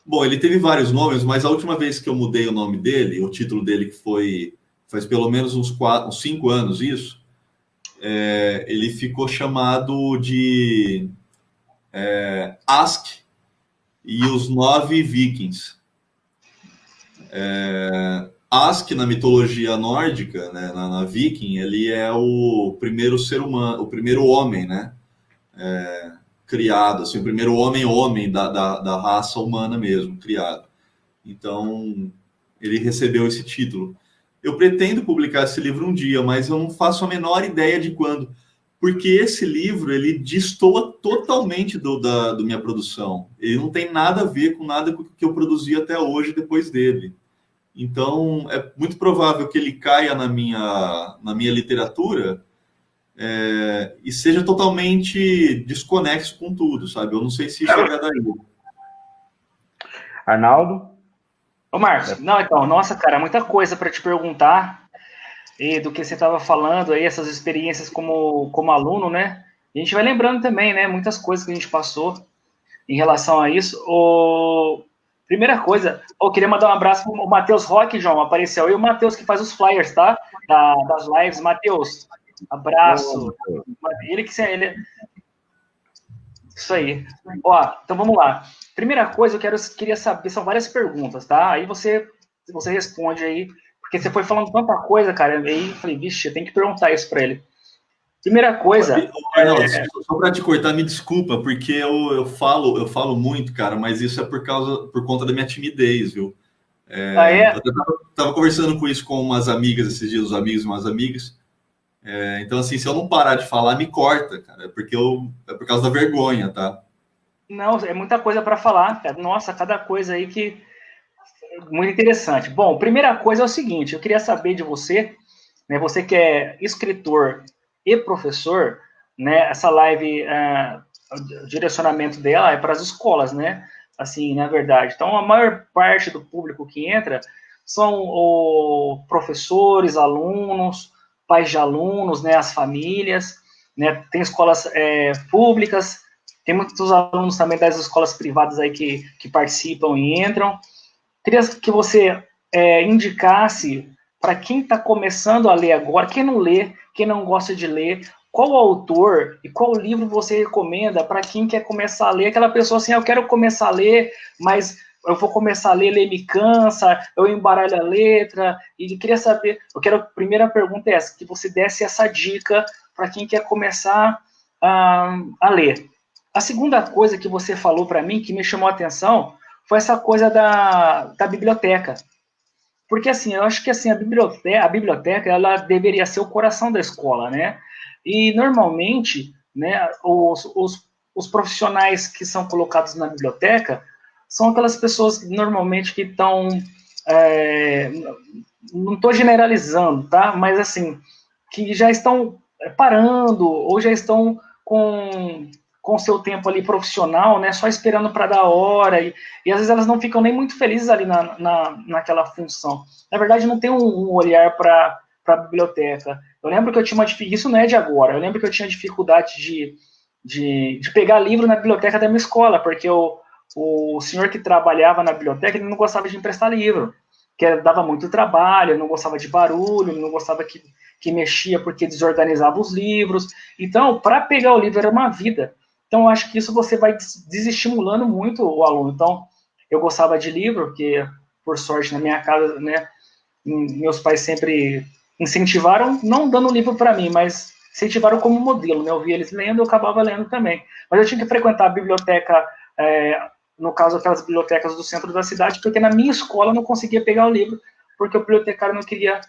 Bom, ele teve vários nomes, mas a última vez que eu mudei o nome dele, o título dele, que foi faz pelo menos uns 5 anos isso, ele ficou chamado de Ask e os 9 Vikings. Ask, na mitologia nórdica, né, na Viking, ele é o primeiro ser humano, o primeiro homem, né, criado, assim, o primeiro homem da raça humana mesmo, criado. Então, ele recebeu esse título. Eu pretendo publicar esse livro um dia, mas eu não faço a menor ideia de quando, porque esse livro, ele destoa totalmente da minha produção. Ele não tem nada a ver com nada que eu produzi até hoje depois dele. Então, é muito provável que ele caia na minha literatura e seja totalmente desconexo com tudo, sabe? Eu não sei se isso agradaria. Arnaldo? Ô, Marcos, não, então, nossa, cara, muita coisa para te perguntar e do que você estava falando aí, essas experiências como aluno, né? E a gente vai lembrando também, né? Muitas coisas que a gente passou em relação a isso. Primeira coisa, eu queria mandar um abraço pro Matheus Roque, João, apareceu. E o Matheus que faz os flyers, tá? Das lives. Matheus, abraço. Ele que ele... Isso aí. Ó, então vamos lá. Primeira coisa, queria saber, são várias perguntas, tá? Aí você responde aí, porque você foi falando tanta coisa, cara, aí eu falei, vixe, eu tenho que perguntar isso para ele. Primeira coisa... Só para te cortar, me desculpa, porque eu falo muito, cara, mas isso é por conta da minha timidez, viu? Eu tava conversando com isso com umas amigas esses dias, os amigos e umas amigas. Então, assim, se eu não parar de falar, me corta, cara, é por causa da vergonha, tá? Não, é muita coisa para falar, cara. Nossa, cada coisa aí que... Muito interessante. Bom, primeira coisa é o seguinte, eu queria saber de você, né, você que é escritor e professor, né, essa live, o direcionamento dela é para as escolas, né, assim, na verdade. Então, a maior parte do público que entra são professores, alunos, pais de alunos, né, as famílias, né, tem escolas públicas, tem muitos alunos também das escolas privadas aí que participam e entram. Queria que você indicasse para quem está começando a ler agora, quem não lê, quem não gosta de ler, qual autor e qual livro você recomenda para quem quer começar a ler? Aquela pessoa assim, eu quero começar a ler, mas eu vou começar a ler me cansa, eu embaralho a letra, e queria saber, a primeira pergunta é essa, que você desse essa dica para quem quer começar a ler. A segunda coisa que você falou para mim, que me chamou a atenção, foi essa coisa da biblioteca. Porque, assim, eu acho que assim, a biblioteca ela deveria ser o coração da escola, né? E, normalmente, né, os profissionais que são colocados na biblioteca são aquelas pessoas, normalmente, que estão... não estou generalizando, tá? Mas, assim, que já estão parando ou já estão com o seu tempo ali profissional, né, só esperando para dar hora, e às vezes elas não ficam nem muito felizes ali naquela função. Na verdade, não tem um olhar para a biblioteca. Eu lembro que eu tinha uma dificuldade, isso não é de agora, eu lembro que eu tinha dificuldade de pegar livro na biblioteca da minha escola, porque o senhor que trabalhava na biblioteca, ele não gostava de emprestar livro, que dava muito trabalho, ele não gostava de barulho, ele não gostava que mexia porque desorganizava os livros. Então, para pegar o livro era uma vida. Então, eu acho que isso você vai desestimulando muito o aluno. Então, eu gostava de livro, porque, por sorte, na minha casa, né, meus pais sempre incentivaram, não dando livro para mim, mas incentivaram como modelo, né? Eu via eles lendo, eu acabava lendo também. Mas eu tinha que frequentar a biblioteca, no caso, aquelas bibliotecas do centro da cidade, porque na minha escola eu não conseguia pegar o livro, porque o bibliotecário não queria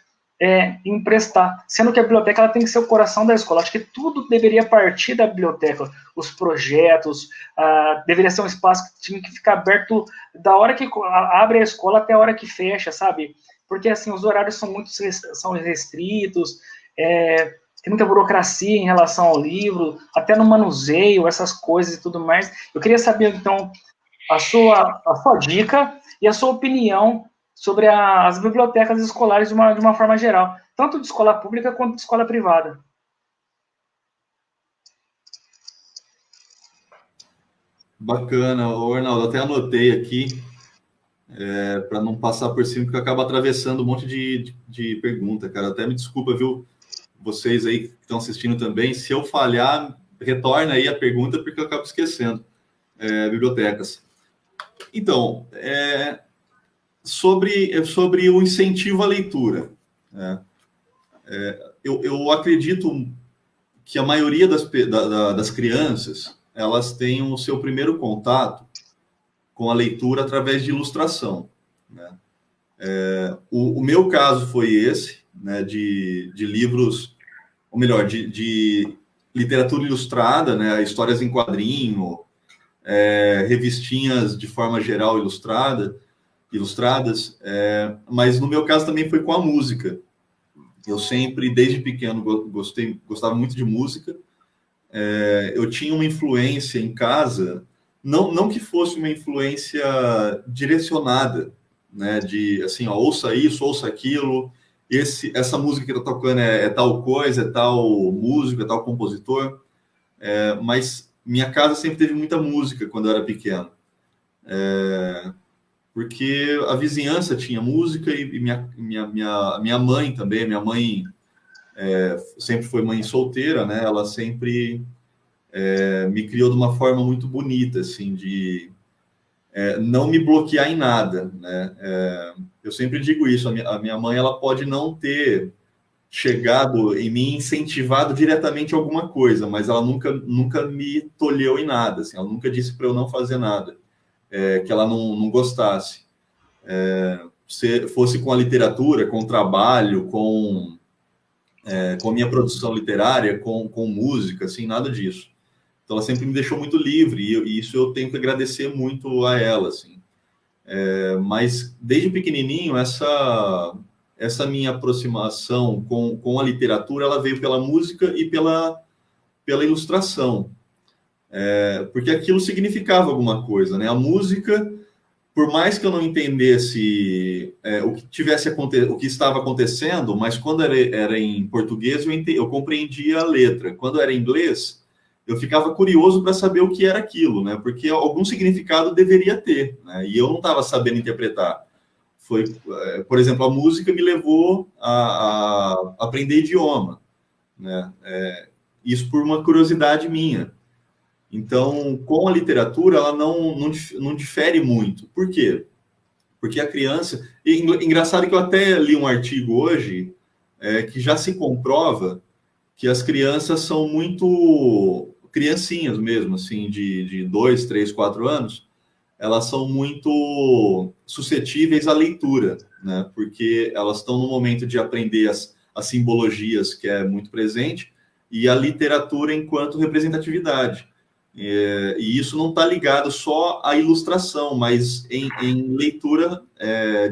emprestar. Sendo que a biblioteca ela tem que ser o coração da escola. Acho que tudo deveria partir da biblioteca. Os projetos, deveria ser um espaço que tinha que ficar aberto da hora que abre a escola até a hora que fecha, sabe? Porque, assim, os horários são restritos, tem muita burocracia em relação ao livro, até no manuseio, essas coisas e tudo mais. Eu queria saber, então, a sua dica e a sua opinião sobre as bibliotecas escolares de uma forma geral, tanto de escola pública quanto de escola privada. Bacana, Arnaldo, até anotei aqui, para não passar por cima, porque acaba atravessando um monte de pergunta, cara. Até me desculpa, viu, vocês aí que estão assistindo também. Se eu falhar, retorna aí a pergunta, porque eu acabo esquecendo. Bibliotecas. Então, sobre o incentivo à leitura, né? Eu acredito que a maioria das crianças, elas têm o seu primeiro contato com a leitura através de ilustração, né? O meu caso foi esse, né, de livros, ou melhor, de literatura ilustrada, né, histórias em quadrinho, revistinhas de forma geral ilustradas, mas no meu caso também foi com a música. Eu sempre, desde pequeno, gostava muito de música. Eu tinha uma influência em casa, não que fosse uma influência direcionada, né, de assim, ó, ouça isso, ouça aquilo, essa música que está tocando é tal coisa, é tal músico, é tal compositor, mas minha casa sempre teve muita música quando eu era pequeno. Porque a vizinhança tinha música e minha mãe também. Minha mãe sempre foi mãe solteira, né? Ela sempre me criou de uma forma muito bonita, assim, de não me bloquear em nada, né? Eu sempre digo isso, a minha mãe, ela pode não ter chegado em mim, incentivado diretamente alguma coisa, mas ela nunca me tolheu em nada, assim, ela nunca disse para eu não fazer nada. Que ela não gostasse. Se fosse com a literatura, com o trabalho, com minha produção literária, com música, assim, nada disso. Então, ela sempre me deixou muito livre, e isso eu tenho que agradecer muito a ela, assim. Mas, desde pequenininho, essa minha aproximação com a literatura, ela veio pela música e pela ilustração. Porque aquilo significava alguma coisa, né? A música, por mais que eu não entendesse o que estava acontecendo, mas quando era em português eu compreendia a letra. Quando era em inglês, eu ficava curioso para saber o que era aquilo, né? Porque algum significado deveria ter, né? E eu não estava sabendo interpretar. Por exemplo, a música me levou a aprender idioma, né? Isso por uma curiosidade minha. Então, com a literatura, ela não difere muito. Por quê? Porque a criança... Engraçado que eu até li um artigo hoje que já se comprova que as crianças são muito criancinhas mesmo, assim, de 2, 3, 4 anos, elas são muito suscetíveis à leitura, né? Porque elas estão no momento de aprender as simbologias, que é muito presente, e a literatura enquanto representatividade. E isso não está ligado só à ilustração, mas em leitura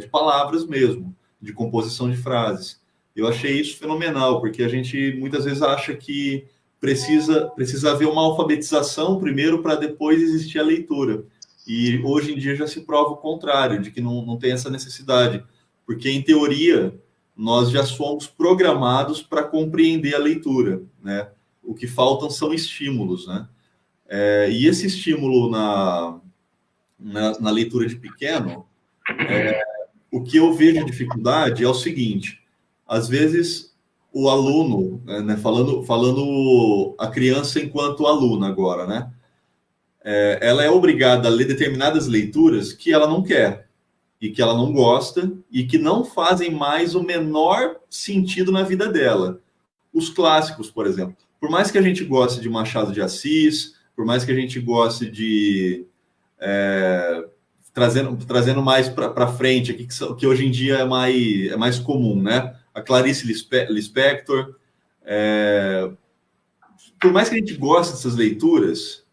de palavras mesmo, de composição de frases. Eu achei isso fenomenal, porque a gente muitas vezes acha que precisa haver uma alfabetização primeiro para depois existir a leitura. E hoje em dia já se prova o contrário, de que não tem essa necessidade, porque em teoria nós já somos programados para compreender a leitura, né? O que faltam são estímulos, né? E esse estímulo na leitura de pequeno, o que eu vejo de dificuldade é o seguinte: às vezes o aluno, né, falando a criança enquanto aluna agora, né, ela é obrigada a ler determinadas leituras que ela não quer, e que ela não gosta, e que não fazem mais o menor sentido na vida dela. Os clássicos, por exemplo. Por mais que a gente goste de Machado de Assis, por mais que a gente goste de... trazendo mais para frente, aqui, que hoje em dia é mais comum, né? A Clarice Lispector. Por mais que a gente goste dessas leituras,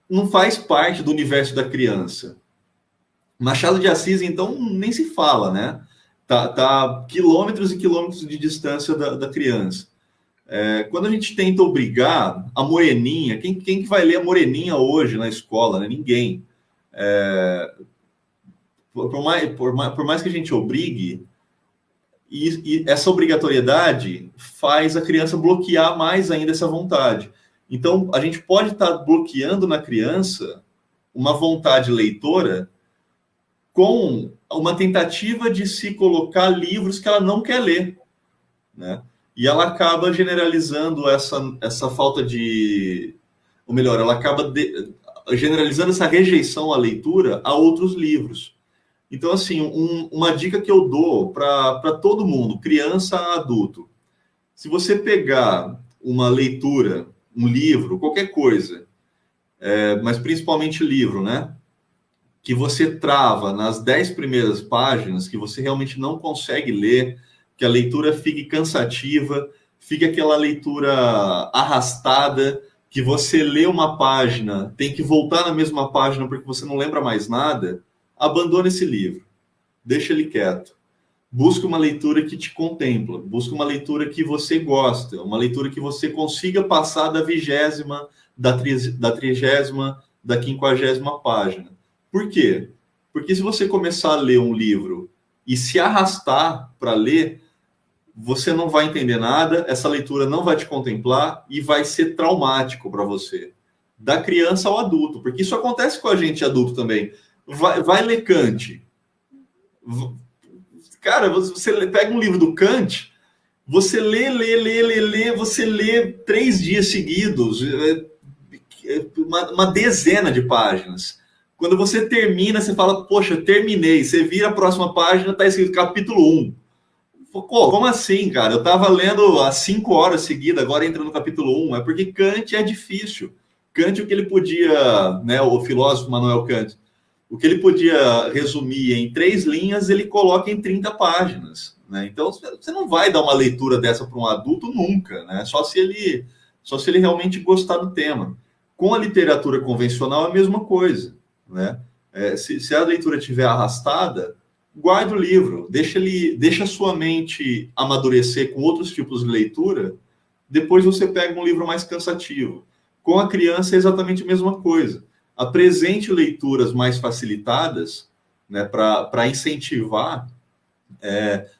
não faz parte do universo da criança. Machado de Assis, então, nem se fala, né? Tá quilômetros e quilômetros de distância da criança. Quando a gente tenta obrigar a Moreninha, quem que vai ler a Moreninha hoje na escola? Né? Ninguém. Por mais que a gente obrigue, e essa obrigatoriedade faz a criança bloquear mais ainda essa vontade. Então, a gente pode estar bloqueando na criança uma vontade leitora com uma tentativa de se colocar livros que ela não quer ler, né? E ela acaba generalizando essa falta de... Ou melhor, ela acaba generalizando essa rejeição à leitura a outros livros. Então, assim, uma dica que eu dou para todo mundo, criança a adulto, se você pegar uma leitura, um livro, qualquer coisa, mas principalmente livro, né? Que você trava nas 10 primeiras páginas, que você realmente não consegue ler, que a leitura fique cansativa, fique aquela leitura arrastada, que você lê uma página, tem que voltar na mesma página porque você não lembra mais nada, abandone esse livro, deixa ele quieto. Busque uma leitura que te contempla, busque uma leitura que você gosta, uma leitura que você consiga passar da 20ª, da 30ª, da 50ª página. Por quê? Porque se você começar a ler um livro e se arrastar para ler, você não vai entender nada, essa leitura não vai te contemplar e vai ser traumático para você. Da criança ao adulto, porque isso acontece com a gente adulto também. Vai ler Kant. Cara, você pega um livro do Kant, você lê, você lê 3 dias seguidos, uma dezena de páginas. Quando você termina, você fala, poxa, terminei. Você vira a próxima página, está escrito capítulo 1. Pô, como assim, cara? Eu estava lendo há 5 horas seguidas, agora entra no capítulo 1. É porque Kant é difícil. Kant, o que ele podia, né, o filósofo Immanuel Kant, o que ele podia resumir em 3 linhas, ele coloca em 30 páginas. Né? Então, você não vai dar uma leitura dessa para um adulto nunca, né? Só se ele realmente gostar do tema. Com a literatura convencional, é a mesma coisa. Né? Se a leitura estiver arrastada, guarda o livro, deixa a sua mente amadurecer com outros tipos de leitura, depois você pega um livro mais cansativo. Com a criança é exatamente a mesma coisa. Apresente leituras mais facilitadas, né, para incentivar,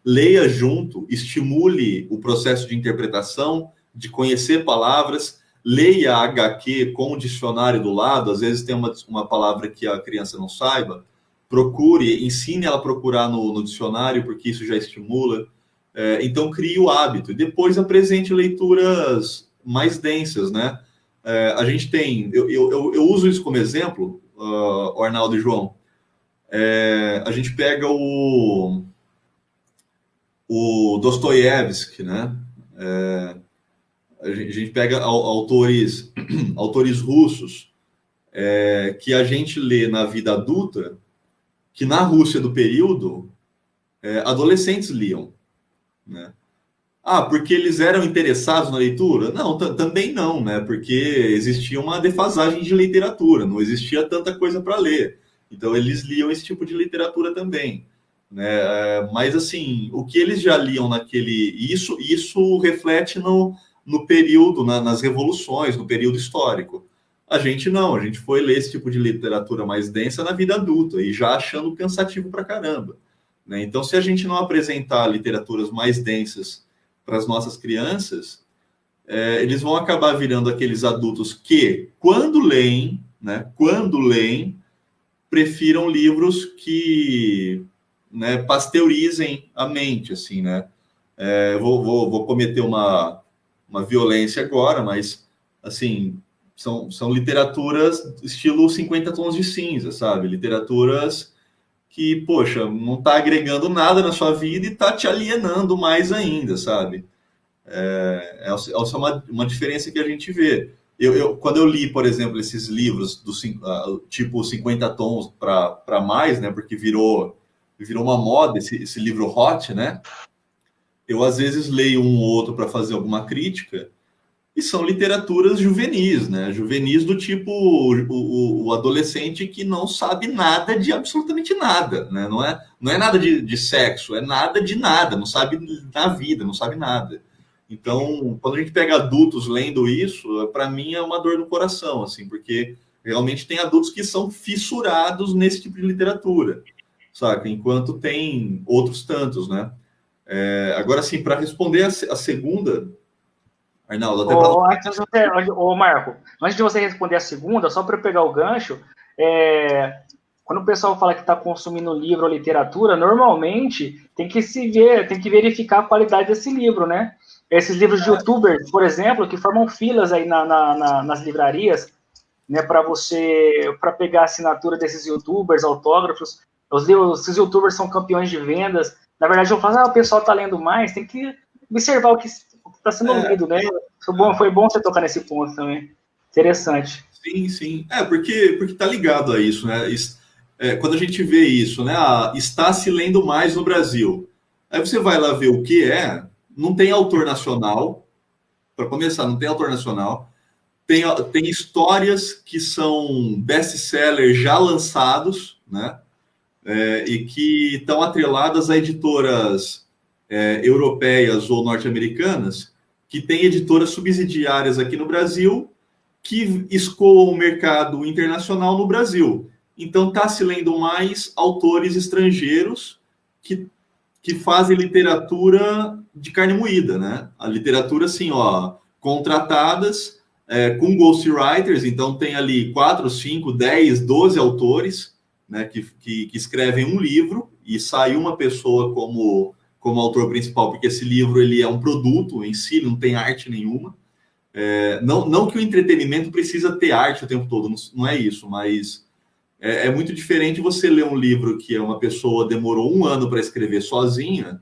leia junto, estimule o processo de interpretação, de conhecer palavras, leia a HQ com o dicionário do lado, às vezes tem uma palavra que a criança não saiba, procure, ensine ela a procurar no dicionário, porque isso já estimula. Então, crie o hábito. E depois apresente leituras mais densas, né? A gente tem... Eu uso isso como exemplo, o Arnaldo e João. A gente pega o Dostoiévski, né? A gente pega autores russos que a gente lê na vida adulta, que na Rússia do período, adolescentes liam. Né? Porque eles eram interessados na leitura? Não, também não, né? Porque existia uma defasagem de literatura, não existia tanta coisa para ler. Então, eles liam esse tipo de literatura também. Né? Mas, assim, o que eles já liam naquele... Isso reflete no período, nas revoluções, no período histórico. A gente não, a gente foi ler esse tipo de literatura mais densa na vida adulta e já achando cansativo pra caramba. Né? Então, se a gente não apresentar literaturas mais densas para as nossas crianças, eles vão acabar virando aqueles adultos que, quando leem, prefiram livros que, né, pasteurizem a mente, assim, né? Vou cometer uma violência agora, mas, assim, são literaturas estilo 50 tons de cinza, sabe? Literaturas que, poxa, não está agregando nada na sua vida e está te alienando mais ainda, sabe? Essa é uma diferença que a gente vê. Quando eu li, por exemplo, esses livros do tipo 50 tons para mais, né, porque virou uma moda esse livro hot, né? Eu às vezes leio um ou outro para fazer alguma crítica, e são literaturas juvenis, né? Juvenis do tipo o adolescente que não sabe nada de absolutamente nada, né? Não é nada de sexo, é nada de nada, não sabe da vida, não sabe nada. Então, quando a gente pega adultos lendo isso, para mim é uma dor no coração, assim, porque realmente tem adultos que são fissurados nesse tipo de literatura, saca? Enquanto tem outros tantos, né? Agora, sim, para responder a segunda, Arnaldo, até Marco, antes de você responder a segunda, só para eu pegar o gancho, quando o pessoal fala que está consumindo livro ou literatura, normalmente tem que verificar a qualidade desse livro, né? Esses livros de youtubers, por exemplo, que formam filas aí nas livrarias, né, para pegar a assinatura desses youtubers, autógrafos. Esses youtubers são campeões de vendas. Na verdade, eu falo, o pessoal está lendo mais, tem que observar o que está sendo lido, né? Foi bom você tocar nesse ponto também. Interessante. Sim, sim. Porque tá ligado a isso, né? Quando a gente vê isso, né? Está se lendo mais no Brasil. Aí você vai lá ver o que é, não tem autor nacional, para começar, não tem autor nacional. Tem histórias que são best-sellers já lançados, né? E que estão atreladas a editoras europeias ou norte-americanas, que têm editoras subsidiárias aqui no Brasil, que escoam o mercado internacional no Brasil. Então, está se lendo mais autores estrangeiros que fazem literatura de carne moída, né? A literatura, assim, contratadas com ghostwriters, então tem ali 4, 5, 10, 12 autores, né, que escrevem um livro e sai uma pessoa como autor principal, porque esse livro ele é um produto em si, não tem arte nenhuma. Não que o entretenimento precisa ter arte o tempo todo, não é isso, mas é muito diferente você ler um livro que uma pessoa demorou 1 ano para escrever sozinha,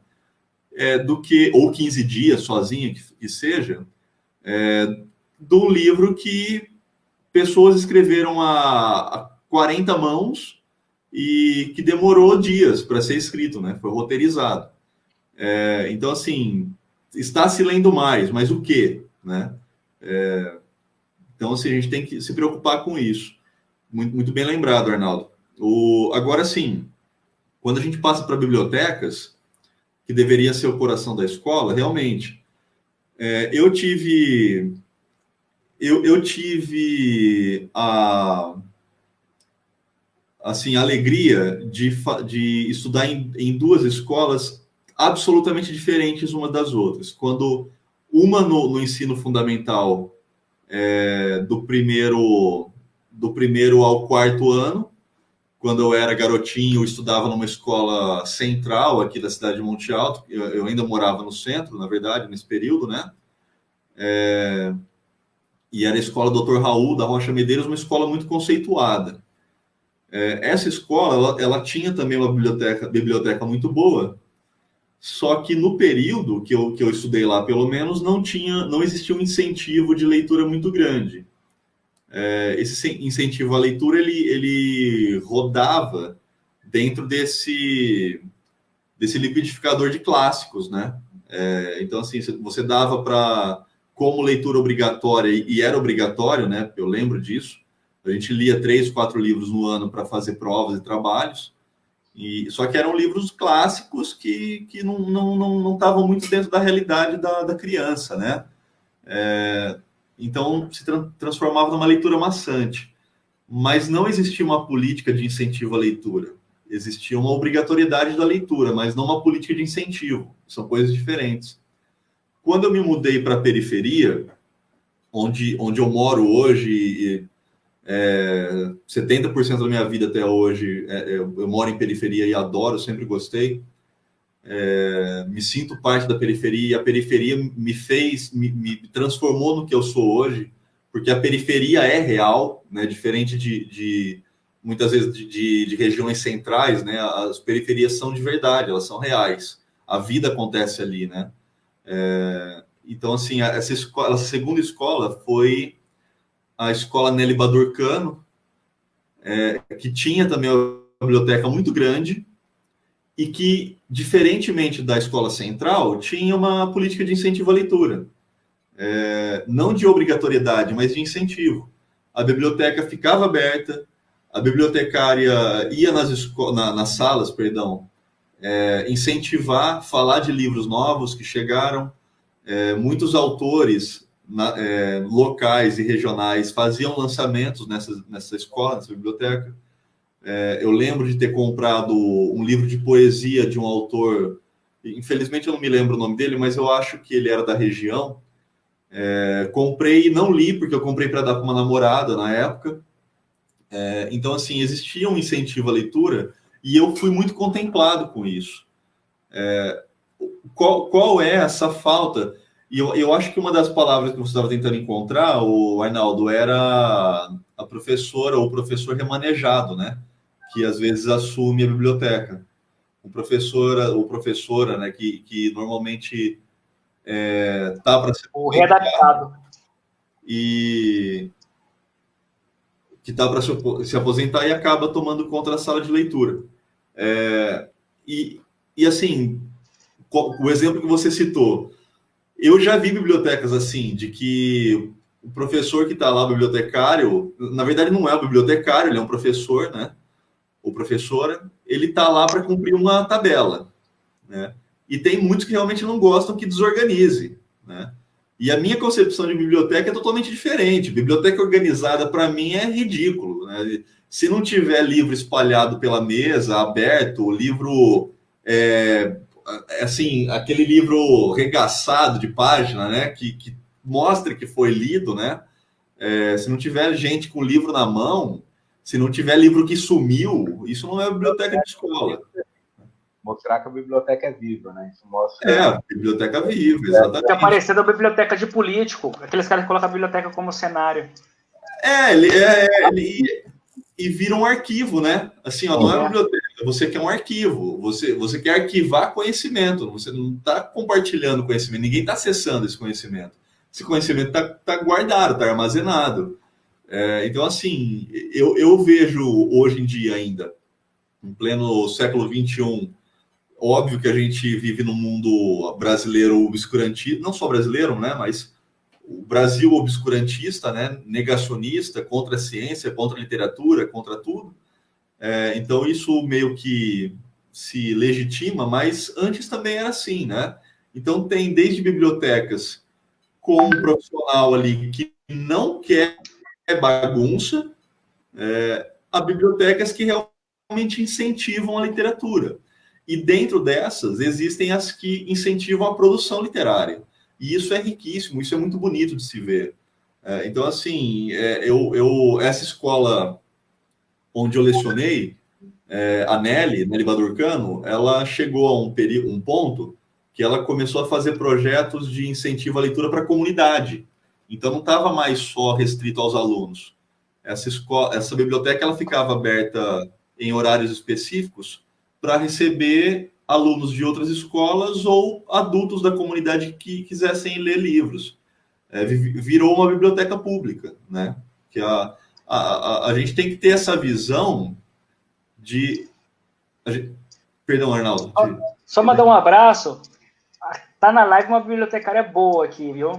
ou 15 dias sozinha, que seja, do livro que pessoas escreveram a 40 mãos e que demorou dias para ser escrito, né? Foi roteirizado. Então, assim, está se lendo mais, mas o quê, né? Então, assim, a gente tem que se preocupar com isso. Muito, muito bem lembrado, Arnaldo. Agora, sim, quando a gente passa para bibliotecas, que deveria ser o coração da escola, realmente, eu tive a alegria de estudar em 2 escolas absolutamente diferentes uma das outras. Quando uma no ensino fundamental, do primeiro ao 4º ano, quando eu era garotinho, eu estudava numa escola central aqui da cidade de Monte Alto. Eu ainda morava no centro, na verdade, nesse período, né? E era a escola Dr. Raul da Rocha Medeiros, uma escola muito conceituada. Essa escola, ela tinha também uma biblioteca muito boa, só que no período que eu estudei lá, pelo menos, não existia um incentivo de leitura muito grande. Esse incentivo à leitura, ele rodava dentro desse liquidificador de clássicos, né? Então, assim, você dava como leitura obrigatória, e era obrigatório, né? Eu lembro disso. A gente lia 3, 4 livros no ano para fazer provas e trabalhos, só que eram livros clássicos que não estavam muito dentro da realidade da criança, né? Então, se transformava numa leitura maçante. Mas não existia uma política de incentivo à leitura. Existia uma obrigatoriedade da leitura, mas não uma política de incentivo. São coisas diferentes. Quando eu me mudei para a periferia, onde eu moro hoje, 70% da minha vida até hoje, eu moro em periferia e adoro, sempre gostei. Me sinto parte da periferia, e a periferia me transformou no que eu sou hoje, porque a periferia é real, né? Diferente de muitas vezes de regiões centrais, né? As periferias são de verdade, elas são reais, a vida acontece ali, né? Então, assim, essa segunda escola foi a escola Nelly Badurcano, que tinha também uma biblioteca muito grande e que, diferentemente da escola central, tinha uma política de incentivo à leitura. Não de obrigatoriedade, mas de incentivo. A biblioteca ficava aberta, a bibliotecária ia nas salas, incentivar, falar de livros novos que chegaram. Muitos autores locais e regionais faziam lançamentos nessa escola, nessa biblioteca. Eu lembro de ter comprado um livro de poesia de um autor, infelizmente eu não me lembro o nome dele, mas eu acho que ele era da região. Comprei e não li, porque eu comprei para dar para uma namorada na época. Então, assim, existia um incentivo à leitura e eu fui muito contemplado com isso. Qual é essa falta? E eu acho que uma das palavras que você estava tentando encontrar, o Arnaldo, era a professora ou o professor remanejado, né? Que às vezes assume a biblioteca. O professora ou professora, né? Que normalmente tá para ser o readaptado e que tá para se aposentar e acaba tomando conta da sala de leitura. E assim, o exemplo que você citou, eu já vi bibliotecas assim, de que o professor que está lá, o bibliotecário, na verdade não é o bibliotecário, ele é um professor, né? Ou professora, ele está lá para cumprir uma tabela, né? E tem muitos que realmente não gostam que desorganize, né? E a minha concepção de biblioteca é totalmente diferente. Biblioteca organizada, para mim, é ridículo, né? Se não tiver livro espalhado pela mesa, aberto, o livro... assim, aquele livro regaçado de página, né? Que mostre que foi lido, né? Se não tiver gente com o livro na mão, se não tiver livro que sumiu, isso não é biblioteca de escola. Mostrar que a biblioteca é viva, né? Isso mostra... a biblioteca viva, exatamente. Fica parecendo a biblioteca de político, aqueles caras que colocam a biblioteca como cenário. E vira um arquivo, né? Assim, não é uma biblioteca, você quer um arquivo, você quer arquivar conhecimento, você não está compartilhando conhecimento, ninguém está acessando esse conhecimento. Esse conhecimento está guardado, está armazenado. Então, assim, eu vejo hoje em dia ainda, em pleno século XXI, óbvio que a gente vive num mundo brasileiro obscurantista, não só brasileiro, né, mas o Brasil obscurantista, né, negacionista, contra a ciência, contra a literatura, contra tudo. Então isso meio que se legitima, mas antes também era assim, né? Então tem desde bibliotecas com um profissional ali que não quer bagunça, a bibliotecas que realmente incentivam a literatura. E dentro dessas, existem as que incentivam a produção literária. E isso é riquíssimo, isso é muito bonito de se ver. Então, assim, essa escola onde eu lecionei, a Nelly Badurcano, ela chegou a um ponto que ela começou a fazer projetos de incentivo à leitura para a comunidade. Então, não estava mais só restrito aos alunos. Essa biblioteca ela ficava aberta em horários específicos para receber alunos de outras escolas ou adultos da comunidade que quisessem ler livros. Virou uma biblioteca pública, né? Que a gente tem que ter essa visão de... Perdão, Arnaldo. Só mandar um abraço. Tá na live uma bibliotecária boa aqui, viu?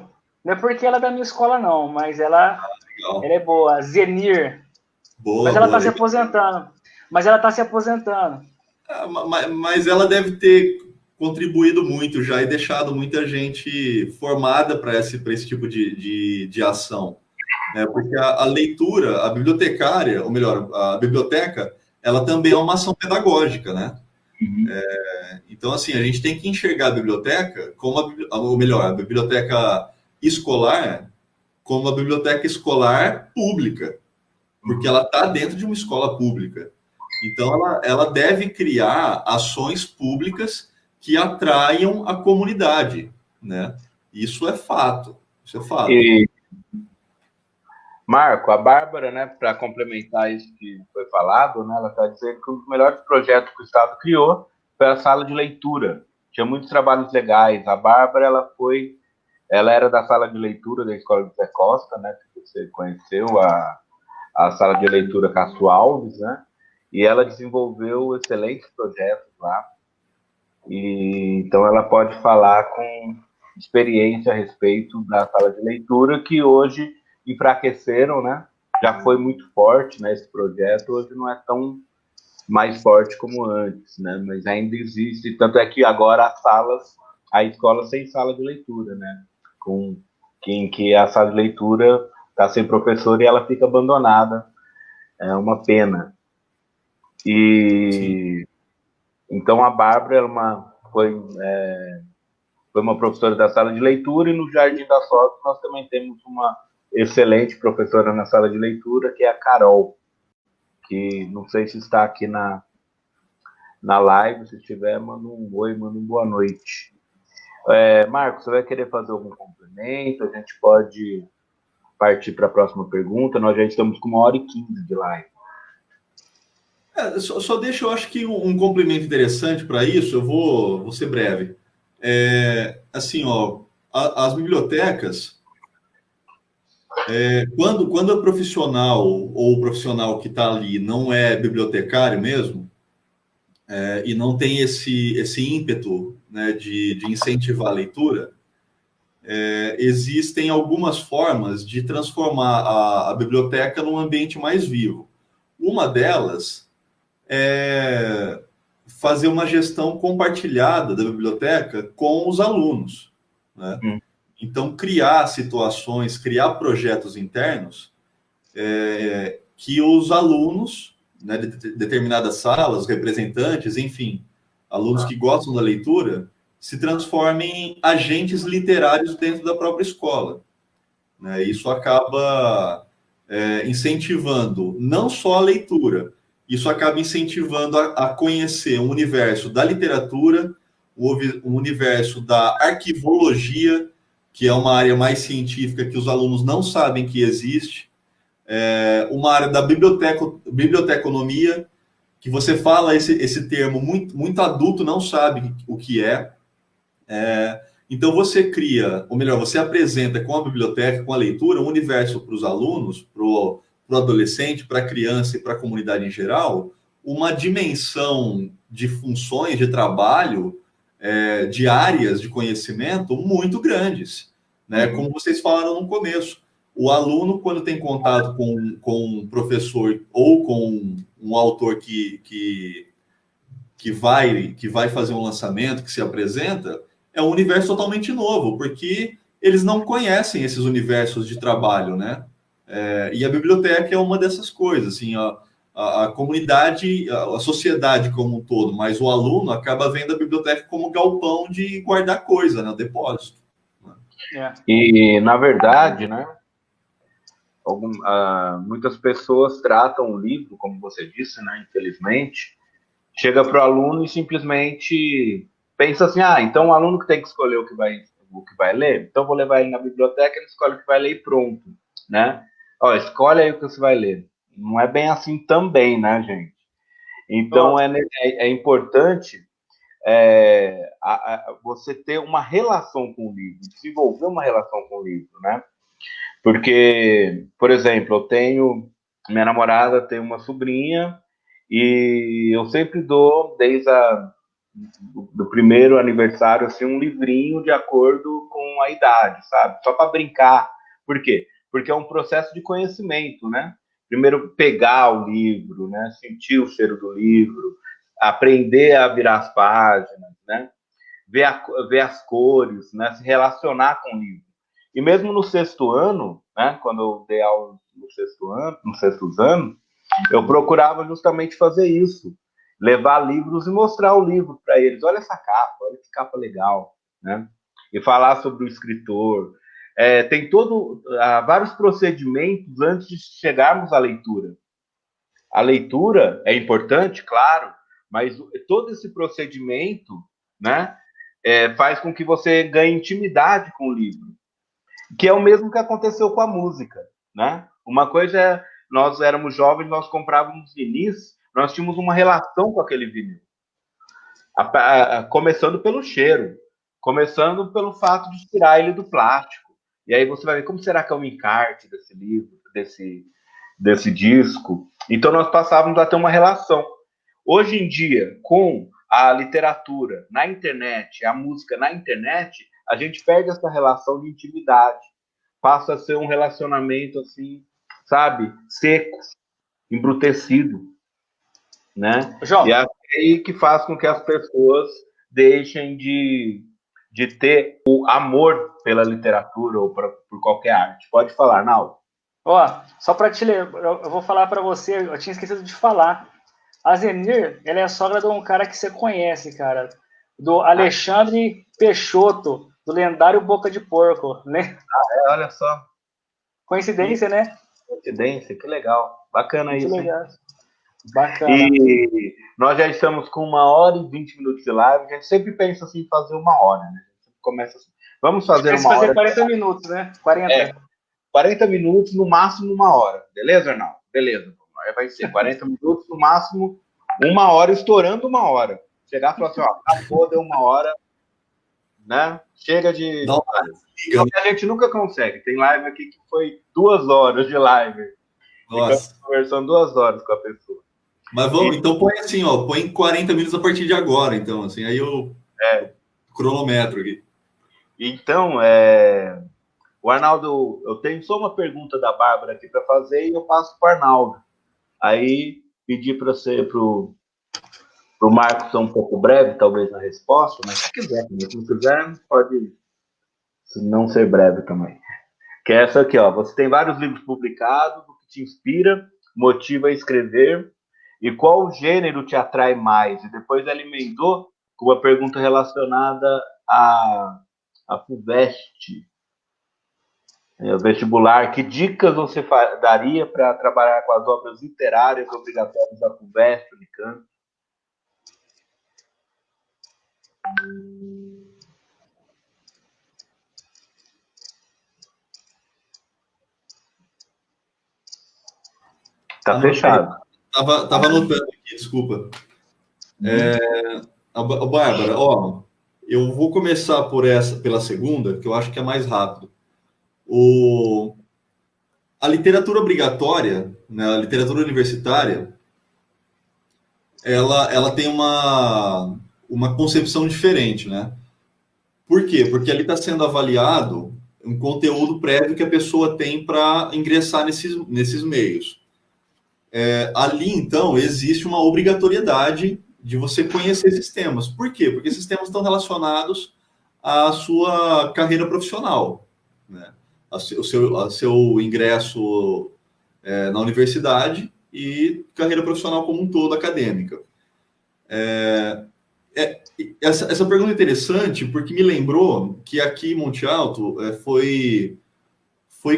Não é porque ela é da minha escola, não, mas ela é boa. Zenir. Boa, mas ela está se aposentando. Mas ela deve ter contribuído muito já e deixado muita gente formada para esse tipo de ação. Porque a leitura, a bibliotecária, ou melhor, a biblioteca, ela também é uma ação pedagógica, né? Uhum. Então, assim, a gente tem que enxergar a biblioteca como a biblioteca escolar como uma biblioteca escolar pública, porque ela está dentro de uma escola pública. Então, ela deve criar ações públicas que atraiam a comunidade, né? Isso é fato. Marco, a Bárbara, né, para complementar isso que foi falado, né, ela está dizendo que um dos melhores projetos que o Estado criou foi a sala de leitura. Tinha muitos trabalhos legais. A Bárbara, ela foi Ela era da sala de leitura da Escola de Zé Costa, né? Que você conheceu, a sala de leitura Castro Alves, né? E ela desenvolveu excelentes projetos lá. E então ela pode falar com experiência a respeito da sala de leitura, que hoje enfraqueceram, né? Já foi muito forte, né? Esse projeto hoje não é tão mais forte como antes, né? Mas ainda existe, tanto é que agora a escola sem sala de leitura, né? Em que a sala de leitura está sem professor e ela fica abandonada. É uma pena. Sim. E então a Bárbara foi uma professora da sala de leitura, e no Jardim das Fotos nós também temos uma excelente professora na sala de leitura, que é a Carol, que não sei se está aqui na live. Se estiver, manda um oi, manda uma boa noite. Marcos, você vai querer fazer algum complemento? A gente pode partir para a próxima pergunta. Nós já estamos com 1h15 de live. Só deixa, eu acho que um complemento interessante para isso, eu vou ser breve. Assim, ó, as bibliotecas, quando a profissional ou o profissional que está ali não é bibliotecário mesmo, e não tem esse ímpeto, né, de incentivar a leitura, existem algumas formas de transformar a biblioteca num ambiente mais vivo. Uma delas é fazer uma gestão compartilhada da biblioteca com os alunos, né? Então, criar situações, criar projetos internos que os alunos, né, de determinadas salas, representantes, enfim, alunos que gostam da leitura, se transformem em agentes literários dentro da própria escola, né? Isso acaba incentivando não só a leitura, isso acaba incentivando a conhecer o universo da literatura, o universo da arquivologia, que é uma área mais científica que os alunos não sabem que existe, uma área da biblioteconomia, que você fala esse termo, muito adulto não sabe o que é. Então você cria, ou melhor, você apresenta com a biblioteca, com a leitura, um universo para os alunos, para o adolescente, para a criança e para a comunidade em geral, uma dimensão de funções de trabalho, de áreas de conhecimento muito grandes, né? Como vocês falaram no começo. O aluno, quando tem contato com um professor ou com um autor que vai fazer um lançamento, que se apresenta, é um universo totalmente novo, porque eles não conhecem esses universos de trabalho, né? E a biblioteca é uma dessas coisas, assim, a comunidade, a sociedade como um todo, mas o aluno acaba vendo a biblioteca como galpão de guardar coisa, né? O depósito. E, na verdade, né, muitas pessoas tratam o livro, como você disse, né, infelizmente, chega para o aluno e simplesmente pensa assim, então o aluno que tem que escolher o que vai ler, então vou levar ele na biblioteca, ele escolhe o que vai ler e pronto, né? Escolhe aí o que você vai ler. Não é bem assim também, né, gente? Então é importante você ter uma relação com o livro, desenvolver uma relação com o livro, né? Porque, por exemplo, minha namorada tem uma sobrinha, e eu sempre dou, desde do primeiro aniversário, assim, um livrinho de acordo com a idade, sabe? Só para brincar. Por quê? Porque é um processo de conhecimento, né? Primeiro pegar o livro, né? Sentir o cheiro do livro, aprender a virar as páginas, né? Ver as cores, né? Se relacionar com o livro. E mesmo no 6º ano, né? Quando eu dei aula nos 6º anos, eu procurava justamente fazer isso, levar livros e mostrar o livro para eles. Olha essa capa, olha que capa legal, né? E falar sobre o escritor. Tem vários procedimentos antes de chegarmos à leitura. A leitura é importante, claro, mas todo esse procedimento, né, faz com que você ganhe intimidade com o livro, que é o mesmo que aconteceu com a música, né? Uma coisa é, nós éramos jovens, nós comprávamos vinis, nós tínhamos uma relação com aquele vinil, começando pelo cheiro. Começando pelo fato de tirar ele do plástico. E aí você vai ver como será que é o encarte desse livro, desse disco. Então nós passávamos a ter uma relação. Hoje em dia, com a literatura na internet, a música na internet, a gente perde essa relação de intimidade. Passa a ser um relacionamento assim, sabe, seco, embrutecido, né? João. E é aí que faz com que as pessoas deixem de ter o amor pela literatura ou por qualquer arte. Pode falar, Naldo. Ó, só para te ler, eu vou falar para você, eu tinha esquecido de falar. A Zenir, ela é a sogra de um cara que você conhece, cara, do Alexandre Peixoto, do lendário Boca de Porco, né? Olha só. Coincidência, né? Coincidência, que legal. Bacana muito isso, legal. hein? Bacana. E nós já estamos com 1h20 de live. A gente sempre pensa assim, em fazer 1 hora, né? A gente começa assim, vamos fazer 1 hora. 40 minutos, né? 40. 40 minutos, no máximo 1 hora. Beleza, Arnaldo? Beleza. Vai ser 40 minutos, no máximo 1 hora, estourando 1 hora. Chegar e falar assim, ó, acabou, deu 1 hora, né? Chega de... Não, a gente nunca consegue. Tem live aqui que foi 2 horas de live. Nossa. Ficamos conversando 2 horas com a pessoa. Mas vamos, então põe assim, ó, põe 40 minutos a partir de agora, então, assim, aí eu cronometro aqui. Então, o Arnaldo, eu tenho só uma pergunta da Bárbara aqui para fazer e eu passo para o Arnaldo. Aí, pedir para você, para o Marcos ser um pouco breve, talvez, na resposta, mas se quiser, se não quiser, pode não ser breve também. Que é essa aqui, ó. Você tem vários livros publicados, o que te inspira, motiva a escrever, e qual gênero te atrai mais? E depois ela emendou com uma pergunta relacionada à FUVEST, o vestibular. Que dicas você daria para trabalhar com as obras literárias obrigatórias da FUVEST, Unicamp? Tá fechado. Tava anotando aqui, desculpa. Bárbara, ó, eu vou começar pela segunda, que eu acho que é mais rápido. A literatura obrigatória, né, a literatura universitária, ela tem uma concepção diferente, né? Por quê? Porque ali está sendo avaliado um conteúdo prévio que a pessoa tem para ingressar nesses meios. Ali, então, existe uma obrigatoriedade de você conhecer esses temas. Por quê? Porque esses temas estão relacionados à sua carreira profissional, né? ao seu ingresso na universidade e carreira profissional como um todo, acadêmica. Essa pergunta é interessante porque me lembrou que aqui em Monte Alto foi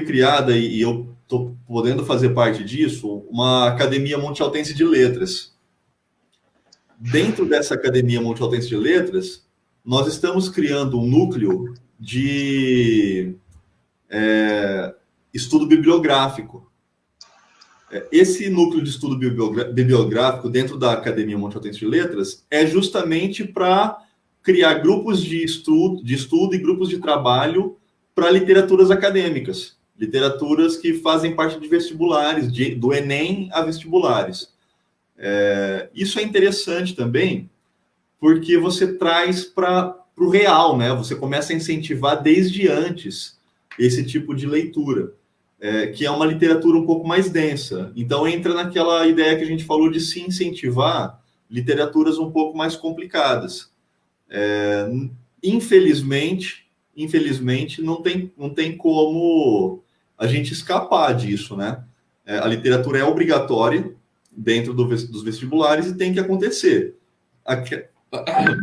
criada, e eu estou podendo fazer parte disso, uma Academia Monte Altense de Letras. Dentro dessa Academia Monte Altense de Letras, nós estamos criando um núcleo de estudo bibliográfico. Esse núcleo de estudo bibliográfico dentro da Academia Monte Altense de Letras é justamente para criar grupos de estudo e grupos de trabalho para literaturas acadêmicas, literaturas que fazem parte de vestibulares, do Enem a vestibulares. Isso é interessante também, porque você traz para o real, né? Você começa a incentivar desde antes esse tipo de leitura, que é uma literatura um pouco mais densa. Então, entra naquela ideia que a gente falou de se incentivar literaturas um pouco mais complicadas. Infelizmente, não tem como a gente escapar disso, né? A literatura é obrigatória dentro dos vestibulares e tem que acontecer.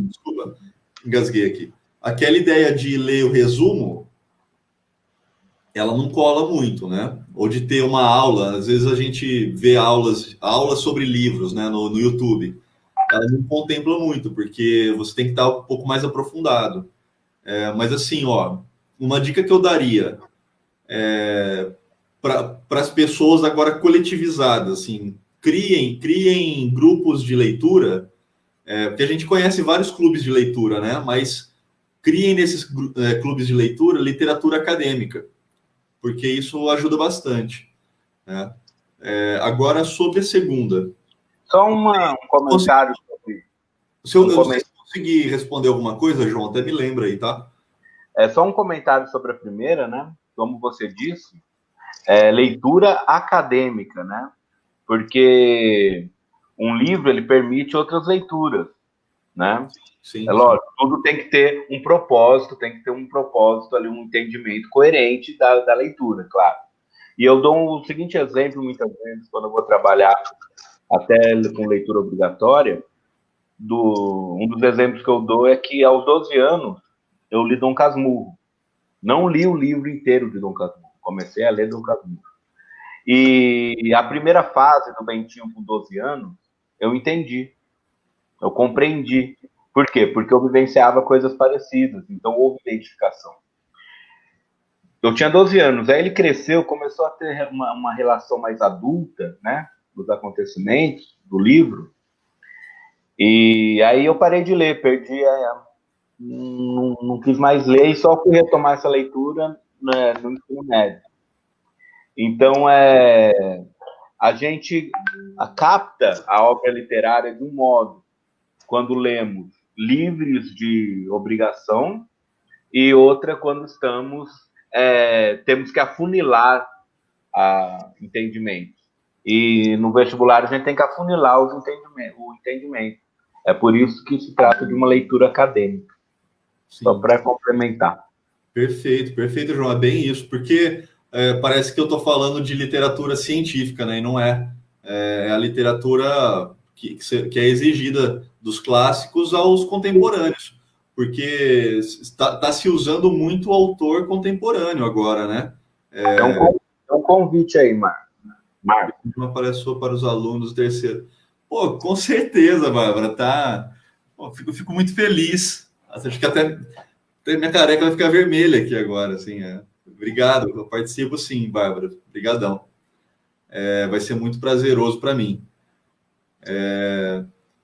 Desculpa, engasguei aqui. Aquela ideia de ler o resumo, ela não cola muito, né? Ou de ter uma aula, às vezes a gente vê aulas sobre livros, né, no YouTube. Ela não contempla muito, porque você tem que estar um pouco mais aprofundado. Mas assim, ó, uma dica que eu daria para as pessoas agora coletivizadas, assim, criem grupos de leitura, porque a gente conhece vários clubes de leitura, né? Mas criem nesses clubes de leitura literatura acadêmica, porque isso ajuda bastante, né? Agora, sobre a segunda. Só um comentário sobre... Se eu conseguir responder alguma coisa, João, até me lembra aí, tá? Só um comentário sobre a primeira, né? Como você disse, leitura acadêmica, né? Porque um livro, ele permite outras leituras, né? Sim, lógico, tudo tem que ter um propósito, ali, um entendimento coerente da leitura, claro. E eu dou o seguinte exemplo, muitas vezes, quando eu vou trabalhar até com leitura obrigatória, um dos exemplos que eu dou é que aos 12 anos eu li Dom Casmurro. Não li o livro inteiro de Dom Casmurro, comecei a ler Dom Casmurro. E a primeira fase do Bentinho com 12 anos, eu entendi, eu compreendi. Por quê? Porque eu vivenciava coisas parecidas, então houve identificação. Eu tinha 12 anos, aí ele cresceu, começou a ter uma relação mais adulta, né, dos acontecimentos do livro, e aí eu parei de ler, não quis mais ler e só fui retomar essa leitura, né, no ensino médio. Então, a gente capta a obra literária de um modo, quando lemos livres de obrigação, e outra quando temos que afunilar entendimentos. E no vestibular a gente tem que afunilar o entendimento. É por isso que se trata de uma leitura acadêmica. Sim. Só para complementar. Perfeito, João. É bem isso, porque parece que eu estou falando de literatura científica, né? E não é. É a literatura que é exigida dos clássicos aos contemporâneos, porque está se usando muito o autor contemporâneo agora, né? É um convite aí, Marco. Apareceu para os alunos do terceiro. Pô, com certeza, Bárbara, tá? Pô, fico muito feliz. Acho que até minha careca vai ficar vermelha aqui agora, assim. Obrigado, eu participo sim, Bárbara. Obrigadão. Vai ser muito prazeroso para mim.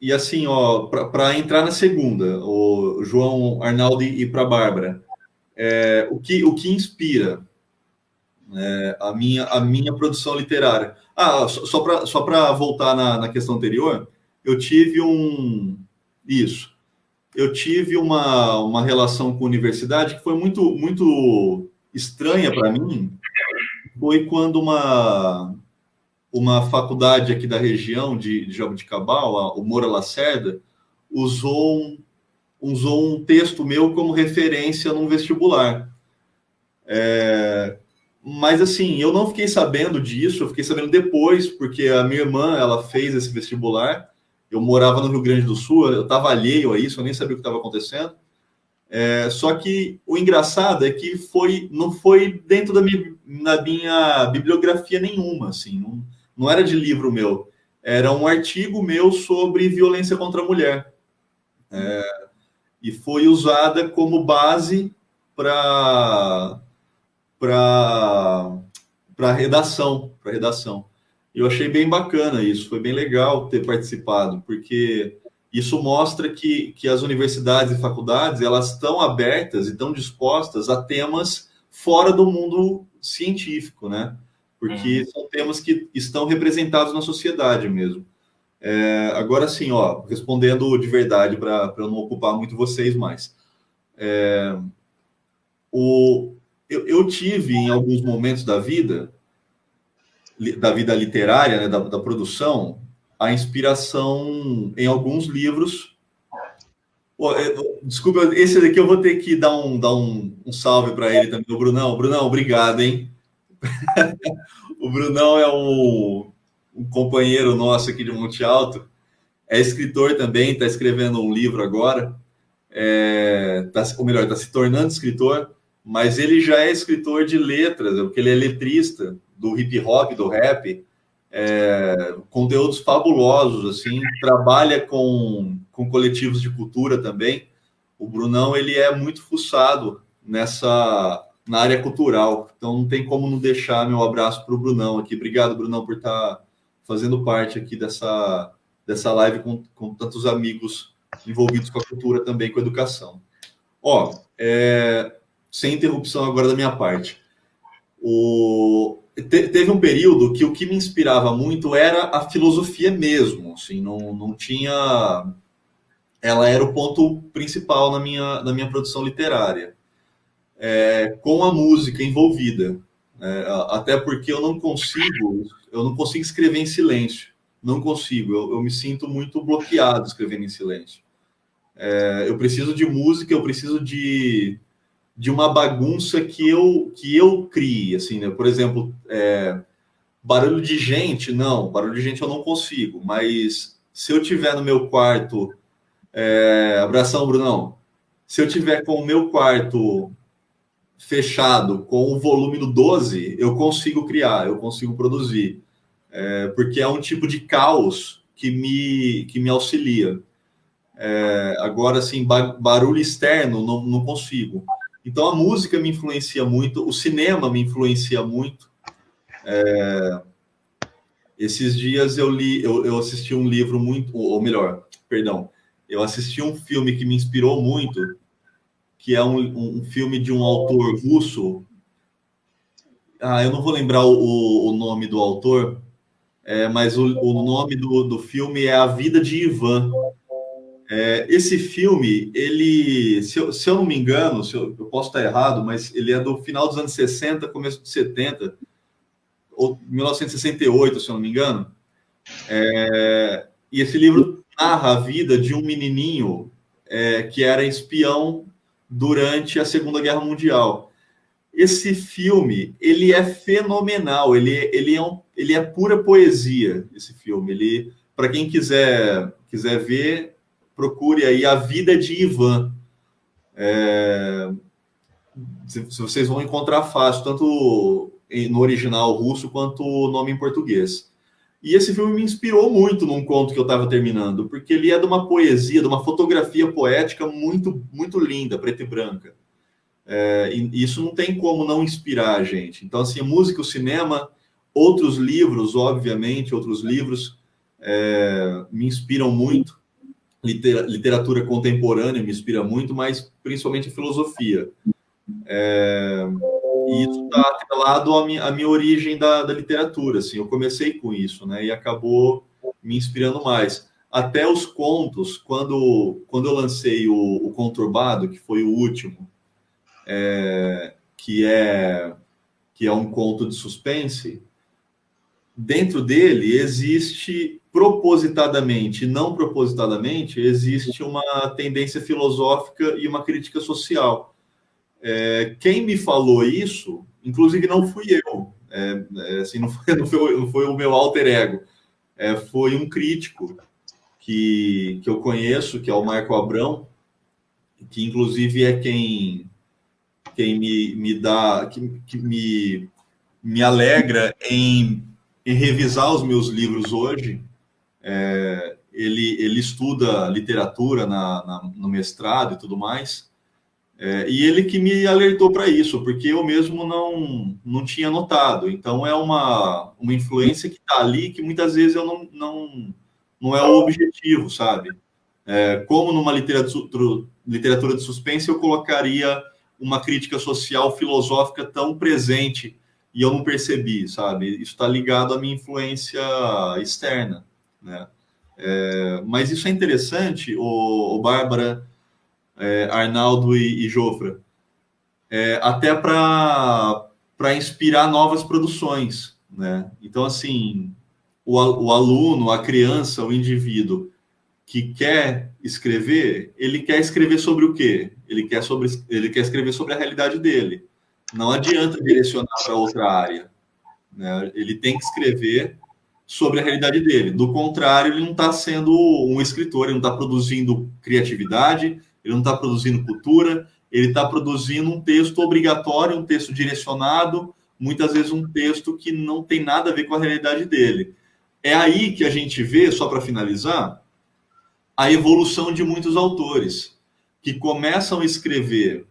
E assim, ó, para entrar na segunda, o João, Arnaldo e para a Bárbara, o que inspira a minha produção literária? Só para voltar na questão anterior, eu tive uma relação com a universidade que foi muito, muito estranha para mim. Foi quando uma faculdade aqui da região de Jaboticabal, o Moura Lacerda, usou um texto meu como referência num vestibular. Mas, assim, eu não fiquei sabendo disso, eu fiquei sabendo depois, porque a minha irmã, ela fez esse vestibular, eu morava no Rio Grande do Sul, eu estava alheio a isso, eu nem sabia o que estava acontecendo. Só que o engraçado é que não foi dentro da minha bibliografia nenhuma, assim, não era de livro meu, era um artigo meu sobre violência contra a mulher. E foi usada como base para redação. Eu achei bem bacana isso, foi bem legal ter participado, porque isso mostra que as universidades e faculdades, elas estão abertas e estão dispostas a temas fora do mundo científico, né? Porque são temas que estão representados na sociedade mesmo. Agora sim, ó, respondendo de verdade, para eu não ocupar muito vocês mais. Eu tive, em alguns momentos da vida literária, né, da produção, a inspiração em alguns livros. Desculpa, esse daqui eu vou ter que dar um salve para ele também, o Brunão. Brunão, obrigado, hein? O Brunão é um companheiro nosso aqui de Monte Alto, é escritor também, está escrevendo um livro agora, está se tornando escritor, mas ele já é escritor de letras, porque ele é letrista do hip hop, do rap, conteúdos fabulosos, assim, trabalha com coletivos de cultura também. O Brunão, ele é muito fuçado na área cultural, então não tem como não deixar meu abraço para o Brunão aqui. Obrigado, Brunão, por estar fazendo parte aqui dessa live com tantos amigos envolvidos com a cultura também, com a educação. Sem interrupção agora da minha parte. Teve um período que o que me inspirava muito era a filosofia mesmo, assim, não tinha... Ela era o ponto principal na minha produção literária, com a música envolvida, até porque eu não consigo escrever em silêncio, não consigo, eu me sinto muito bloqueado escrevendo em silêncio. Eu preciso de música, eu preciso de uma bagunça que eu crie, assim, né? Por exemplo, barulho de gente, barulho de gente eu não consigo, mas se eu tiver no meu quarto, abração, Brunão, se eu tiver com o meu quarto fechado, com o volume no 12, eu consigo criar, eu consigo produzir, porque é um tipo de caos que me auxilia. Agora, assim, barulho externo, não consigo. Então, a música me influencia muito, o cinema me influencia muito. Esses dias eu assisti um livro muito, ou melhor, perdão, eu assisti um filme que me inspirou muito, que é um filme de um autor russo. Eu não vou lembrar o nome do autor, mas o nome do filme é A Vida de Ivan. Esse filme, ele, se eu não me engano, eu posso estar errado, mas ele é do final dos anos 60, começo dos 70, ou 1968, se eu não me engano. E esse livro narra a vida de um menininho que era espião durante a Segunda Guerra Mundial. Esse filme, ele é fenomenal, ele é pura poesia, esse filme. Para quem quiser ver, procure aí A Vida de Ivan. Se vocês vão encontrar fácil, tanto no original russo quanto o nome em português. E esse filme me inspirou muito num conto que eu estava terminando, porque ele é de uma poesia, de uma fotografia poética muito, muito linda, preta e branca. E isso não tem como não inspirar a gente. Então, assim, a música, o cinema, outros livros, obviamente, me inspiram muito. Literatura contemporânea me inspira muito, mas principalmente a filosofia. E isso está atrelado à minha origem da literatura. Assim, eu comecei com isso, né? E acabou me inspirando mais. Até os contos, quando eu lancei o Conturbado, que foi o último, que é um conto de suspense, dentro dele existe propositadamente e não propositadamente, existe uma tendência filosófica e uma crítica social. Quem me falou isso, inclusive não fui eu, assim, não foi o meu alter ego, foi um crítico que eu conheço, que é o Marco Abrão, que inclusive é quem me dá, que me alegra em revisar os meus livros hoje. Ele estuda literatura no mestrado e tudo mais, e ele que me alertou para isso, porque eu mesmo não tinha notado. Então é uma influência que está ali, que muitas vezes eu não é o objetivo, sabe? Como numa literatura de suspense eu colocaria uma crítica social, filosófica tão presente e eu não percebi, sabe? Isso está ligado à minha influência externa, né? Mas isso é interessante, o Bárbara, Arnaldo e Jofra, até para inspirar novas produções, né? Então, assim, o aluno, a criança, o indivíduo que quer escrever, ele quer escrever sobre o quê? Ele quer escrever sobre a realidade dele. Não adianta direcionar para outra área, né? Ele tem que escrever sobre a realidade dele. Do contrário, ele não está sendo um escritor, ele não está produzindo criatividade, ele não está produzindo cultura, ele está produzindo um texto obrigatório, um texto direcionado, muitas vezes um texto que não tem nada a ver com a realidade dele. É aí que a gente vê, só para finalizar, a evolução de muitos autores, que começam a escrever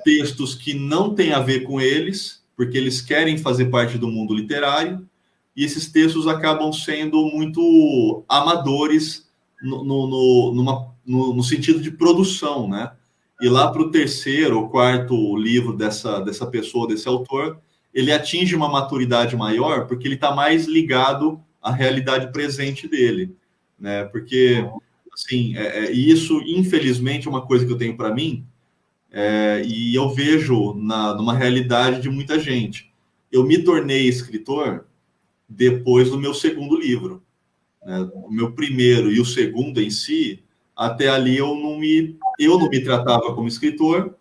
textos que não têm a ver com eles, porque eles querem fazer parte do mundo literário, e esses textos acabam sendo muito amadores no sentido de produção, né? e lá para o terceiro ou quarto livro dessa pessoa, desse autor, ele atinge uma maturidade maior porque ele está mais ligado à realidade presente dele, né? Porque, assim, isso, infelizmente, é uma coisa que eu tenho para mim, e eu vejo numa realidade de muita gente. Eu me tornei escritor depois do meu segundo livro, né? O meu primeiro e o segundo em si, até ali eu não me tratava como escritor,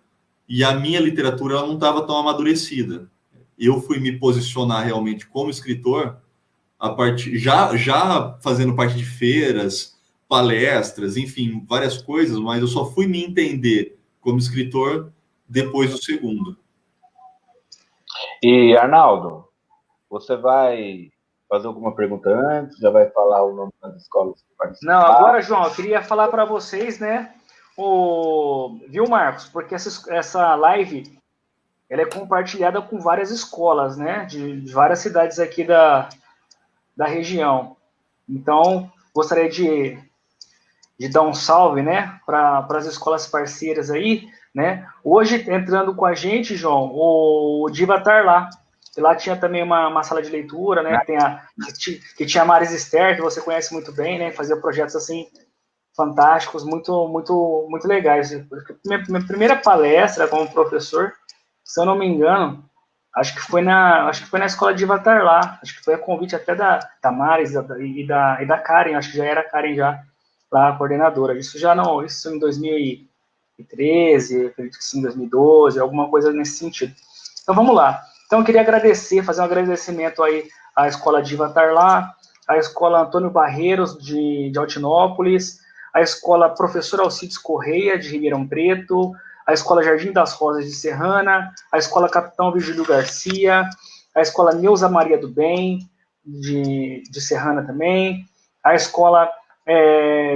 e a minha literatura ela não estava tão amadurecida. Eu fui me posicionar realmente como escritor a partir já fazendo parte de feiras, palestras, enfim, várias coisas, mas eu só fui me entender como escritor depois do segundo. E, Arnaldo, você vai fazer alguma pergunta antes? Já vai falar o nome das escolas que participaram? Não, agora, João, eu queria falar para vocês, né? Viu, Marcos? Porque essa live ela é compartilhada com várias escolas, né? De várias cidades aqui da região. Então, gostaria de dar um salve, né? Para as escolas parceiras aí, né? Hoje, entrando com a gente, João, o Divatar lá. E lá tinha também uma sala de leitura, né? Que tinha a Maris Esther, que você conhece muito bem, né? Fazia projetos assim fantásticos, muito, muito, muito legais. Minha primeira palestra como professor, se eu não me engano, acho que foi na escola de Avatar lá. Acho que foi a convite até da Maris e da Karen, acho que já era a Karen já lá, a coordenadora. Isso em 2013, acredito que sim, em 2012, alguma coisa nesse sentido. Então vamos lá. Então eu queria fazer um agradecimento aí à escola de Avatar lá, à escola Antônio Barreiros de Altinópolis, a escola Professor Alcides Correia, de Ribeirão Preto, a escola Jardim das Rosas, de Serrana, a escola Capitão Vigílio Garcia, a escola Neuza Maria do Bem, de Serrana também, a escola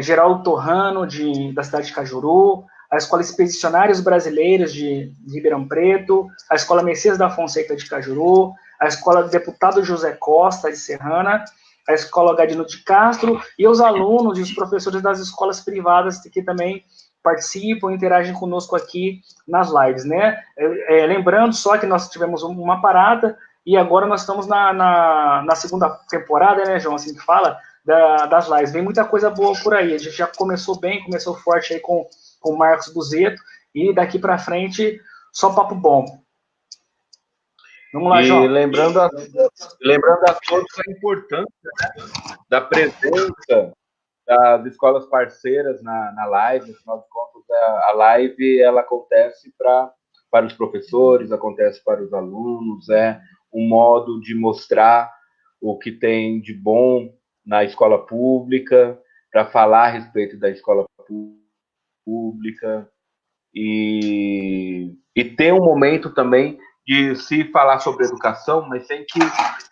Geraldo Torrano, da cidade de Cajuru, a escola Expedicionários Brasileiros de Ribeirão Preto, a escola Messias da Fonseca de Cajuru, a escola Deputado José Costa, de Serrana, a escola Gadino de Castro e os alunos e os professores das escolas privadas que também participam, interagem conosco aqui nas lives, né? Lembrando só que nós tivemos uma parada e agora nós estamos na segunda temporada, né, João, assim que fala, das lives. Vem muita coisa boa por aí. A gente já começou bem, começou forte aí com o Marcos Buzeto e daqui para frente só papo bom. Vamos lá, João. E lembrando a todos a importância, né, da presença das escolas parceiras na live. Afinal de contas, a live ela acontece para os professores, acontece para os alunos, é um modo de mostrar o que tem de bom na escola pública, para falar a respeito da escola pública e ter um momento também de se falar sobre educação, mas sem que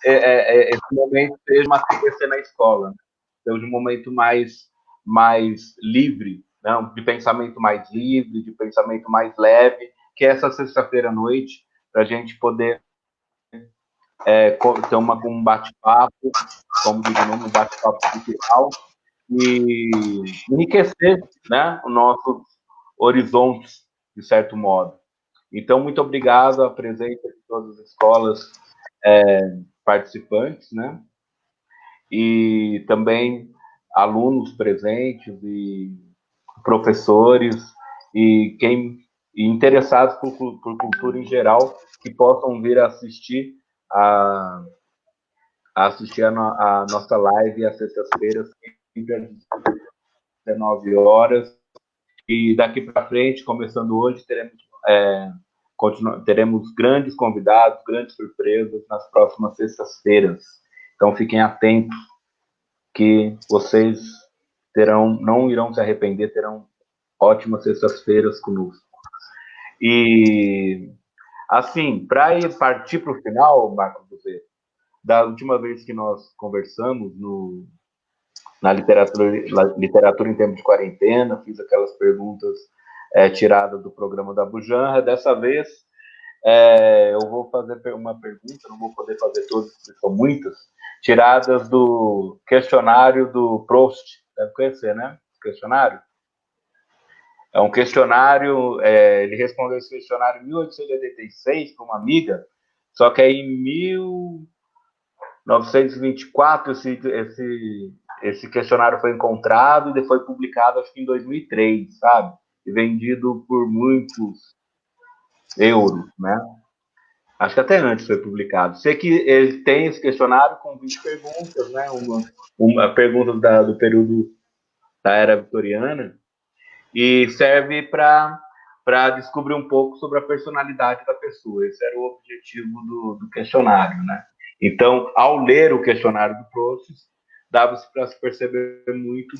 esse momento seja uma TPC na escola, né? Seja um momento mais livre, né? De pensamento mais livre, de pensamento mais leve, que é essa sexta-feira à noite, para a gente poder ter um bate-papo, como diz o nome, um bate-papo cultural, e enriquecer, né, os nossos horizontes, de certo modo. Então, muito obrigado à presença de todas as escolas participantes, né? E também alunos presentes e professores e interessados por cultura em geral, que possam vir a assistir a nossa live às sextas-feiras, sempre às 19 horas. E daqui para frente, começando hoje, teremos grandes convidados, grandes surpresas nas próximas sextas-feiras. Então, fiquem atentos, que vocês não irão se arrepender, terão ótimas sextas-feiras conosco. E, assim, para partir para o final, Marcos Buzeto, da última vez que nós conversamos na literatura em tempo de quarentena, fiz aquelas perguntas tiradas do programa da Bujanra. Dessa vez, eu vou fazer uma pergunta, não vou poder fazer todas, porque são muitas, tiradas do questionário do Proust. Deve conhecer, né? Questionário. É um questionário, ele respondeu esse questionário em 1886 para uma amiga, só que aí em 1924 esse questionário foi encontrado e depois foi publicado, acho que em 2003, sabe? E vendido por muitos euros, né? Acho que até antes foi publicado. Sei que ele tem esse questionário com 20 perguntas, né? Uma pergunta do período da Era Vitoriana, e serve para descobrir um pouco sobre a personalidade da pessoa. Esse era o objetivo do questionário, né? Então, ao ler o questionário do Proust, dava-se para se perceber muito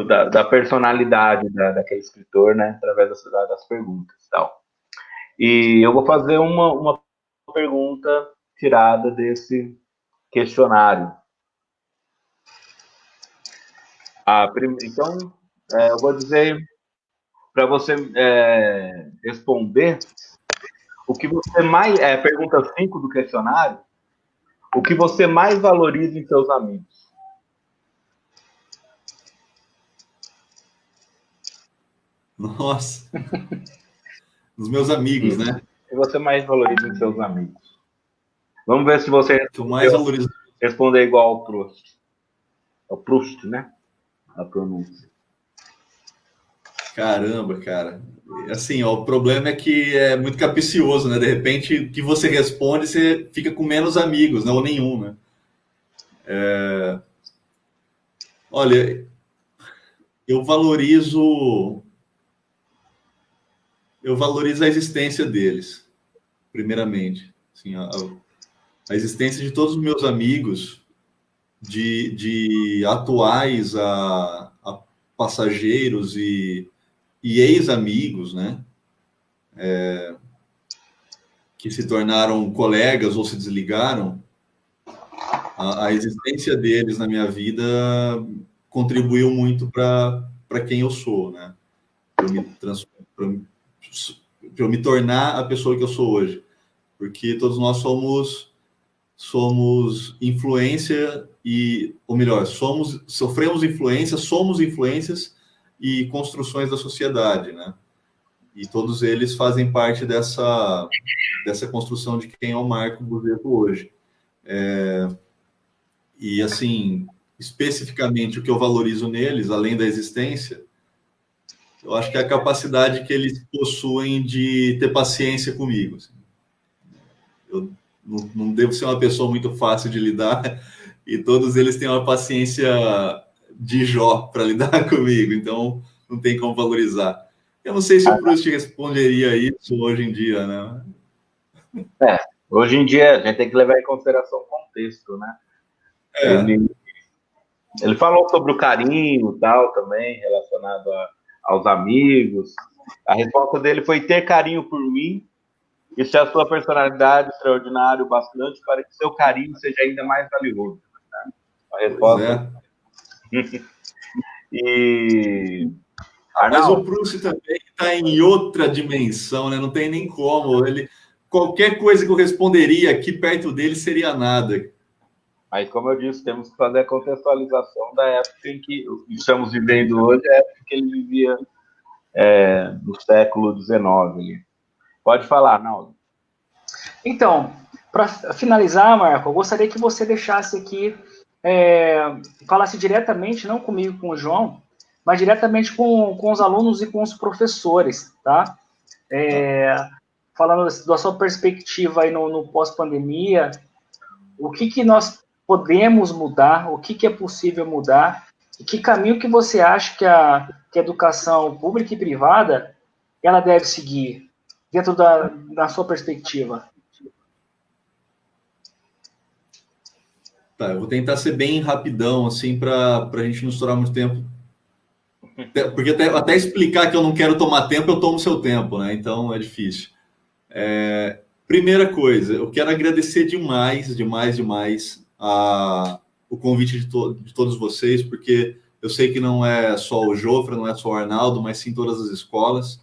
da personalidade daquele escritor, né? Através das perguntas e tal. E eu vou fazer uma pergunta tirada desse questionário. Então, eu vou dizer para você responder o que você mais... pergunta 5 do questionário. O que você mais valoriza em seus amigos? Nossa. Os meus amigos, Isso. né? O que você mais valoriza em seus amigos? Vamos ver se você responder igual ao Proust. É o Proust, né? A pronúncia. Caramba, cara. Assim, ó, o problema é que é muito capcioso, né? De repente, o que você responde, você fica com menos amigos, né? Ou nenhum, né? Olha, eu valorizo a existência deles, primeiramente. Assim, a existência de todos os meus amigos, de atuais a passageiros e ex-amigos, né? Que se tornaram colegas ou se desligaram, a existência deles na minha vida contribuiu muito para quem eu sou, né? Para eu me tornar a pessoa que eu sou hoje. Porque todos nós somos influência ou melhor, sofremos influência, somos influências e construções da sociedade, né? E todos eles fazem parte dessa construção de quem é o Marco Buseto hoje. E, assim, especificamente o que eu valorizo neles, além da existência, eu acho que é a capacidade que eles possuem de ter paciência comigo. Assim. Eu não devo ser uma pessoa muito fácil de lidar, e todos eles têm uma paciência de Jó para lidar comigo, então não tem como valorizar. Eu não sei se o Proust responderia isso hoje em dia, né? Hoje em dia a gente tem que levar em consideração o contexto, né? Ele falou sobre o carinho e tal também, relacionado aos amigos. A resposta dele foi ter carinho por mim e se a sua personalidade extraordinária o bastante para que seu carinho seja ainda mais valioso. Né? A resposta... E... Mas o Proust também está em outra dimensão, né? Não tem nem como. Qualquer coisa que eu responderia aqui perto dele seria nada. Mas, como eu disse, temos que fazer a contextualização da época em que estamos vivendo hoje, a época que ele vivia no século XIX. Pode falar, Naldo. Então, para finalizar, Marco, eu gostaria que você deixasse aqui, falasse diretamente, não comigo, com o João, mas diretamente com os alunos e com os professores, tá? Falando da sua perspectiva aí no pós-pandemia, o que nós podemos mudar, o que é possível mudar, e que caminho que você acha que a educação pública e privada ela deve seguir, dentro da sua perspectiva? Tá, eu vou tentar ser bem rapidão, assim, para a gente não estourar muito tempo. Porque até explicar que eu não quero tomar tempo, eu tomo seu tempo, né? Então é difícil. Primeira coisa, eu quero agradecer demais o convite de todos vocês, porque eu sei que não é só o Jofra, não é só o Arnaldo, mas sim todas as escolas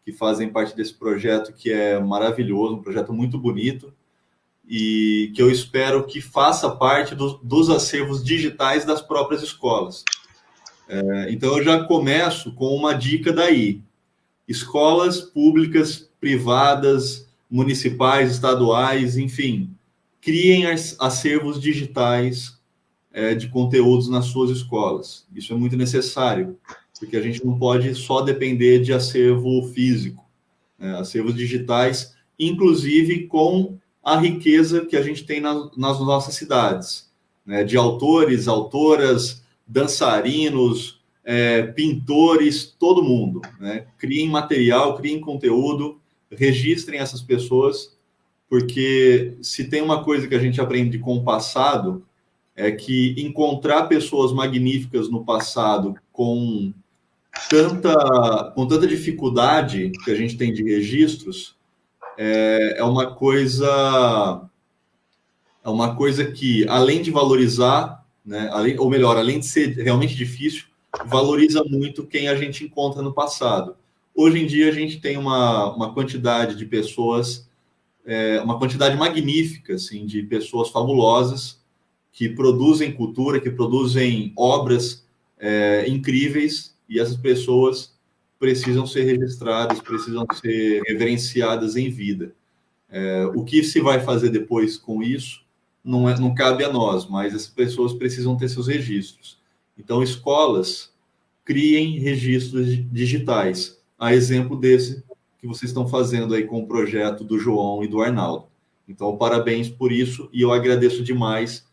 que fazem parte desse projeto, que é maravilhoso, um projeto muito bonito, e que eu espero que faça parte dos acervos digitais das próprias escolas. Então, eu já começo com uma dica daí. Escolas públicas, privadas, municipais, estaduais, enfim, criem acervos digitais de conteúdos nas suas escolas. Isso é muito necessário, porque a gente não pode só depender de acervo físico, né? Acervos digitais, inclusive com a riqueza que a gente tem nas nossas cidades, né? De autores, autoras, dançarinos, pintores, todo mundo, né? Criem material, criem conteúdo, registrem essas pessoas, porque se tem uma coisa que a gente aprende com o passado, é que encontrar pessoas magníficas no passado com tanta dificuldade que a gente tem de registros é uma coisa que, além de valorizar, né, além de ser realmente difícil, valoriza muito quem a gente encontra no passado. Hoje em dia a gente tem uma quantidade de pessoas, uma quantidade magnífica, assim, de pessoas fabulosas que produzem cultura, que produzem obras incríveis, e essas pessoas precisam ser registradas, precisam ser reverenciadas em vida. O que se vai fazer depois com isso não cabe a nós, mas essas pessoas precisam ter seus registros. Então, escolas, criem registros digitais, a exemplo desse que vocês estão fazendo aí com o projeto do João e do Arnaldo. Então, parabéns por isso, e eu agradeço demais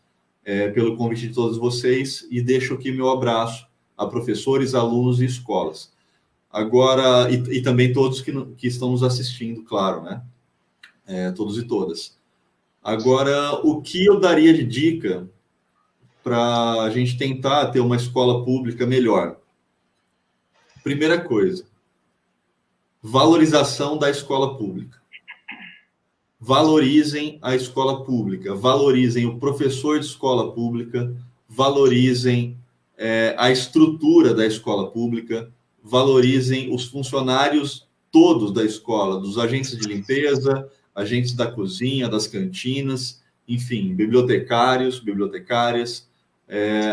pelo convite de todos vocês, e deixo aqui meu abraço a professores, alunos e escolas. Agora, e também todos que estão nos assistindo, claro, né? Todos e todas. Agora, o que eu daria de dica para a gente tentar ter uma escola pública melhor? Primeira coisa, valorização da escola pública. Valorizem a escola pública, valorizem o professor de escola pública, valorizem a estrutura da escola pública, valorizem os funcionários todos da escola, dos agentes de limpeza, agentes da cozinha, das cantinas, enfim, bibliotecários, bibliotecárias,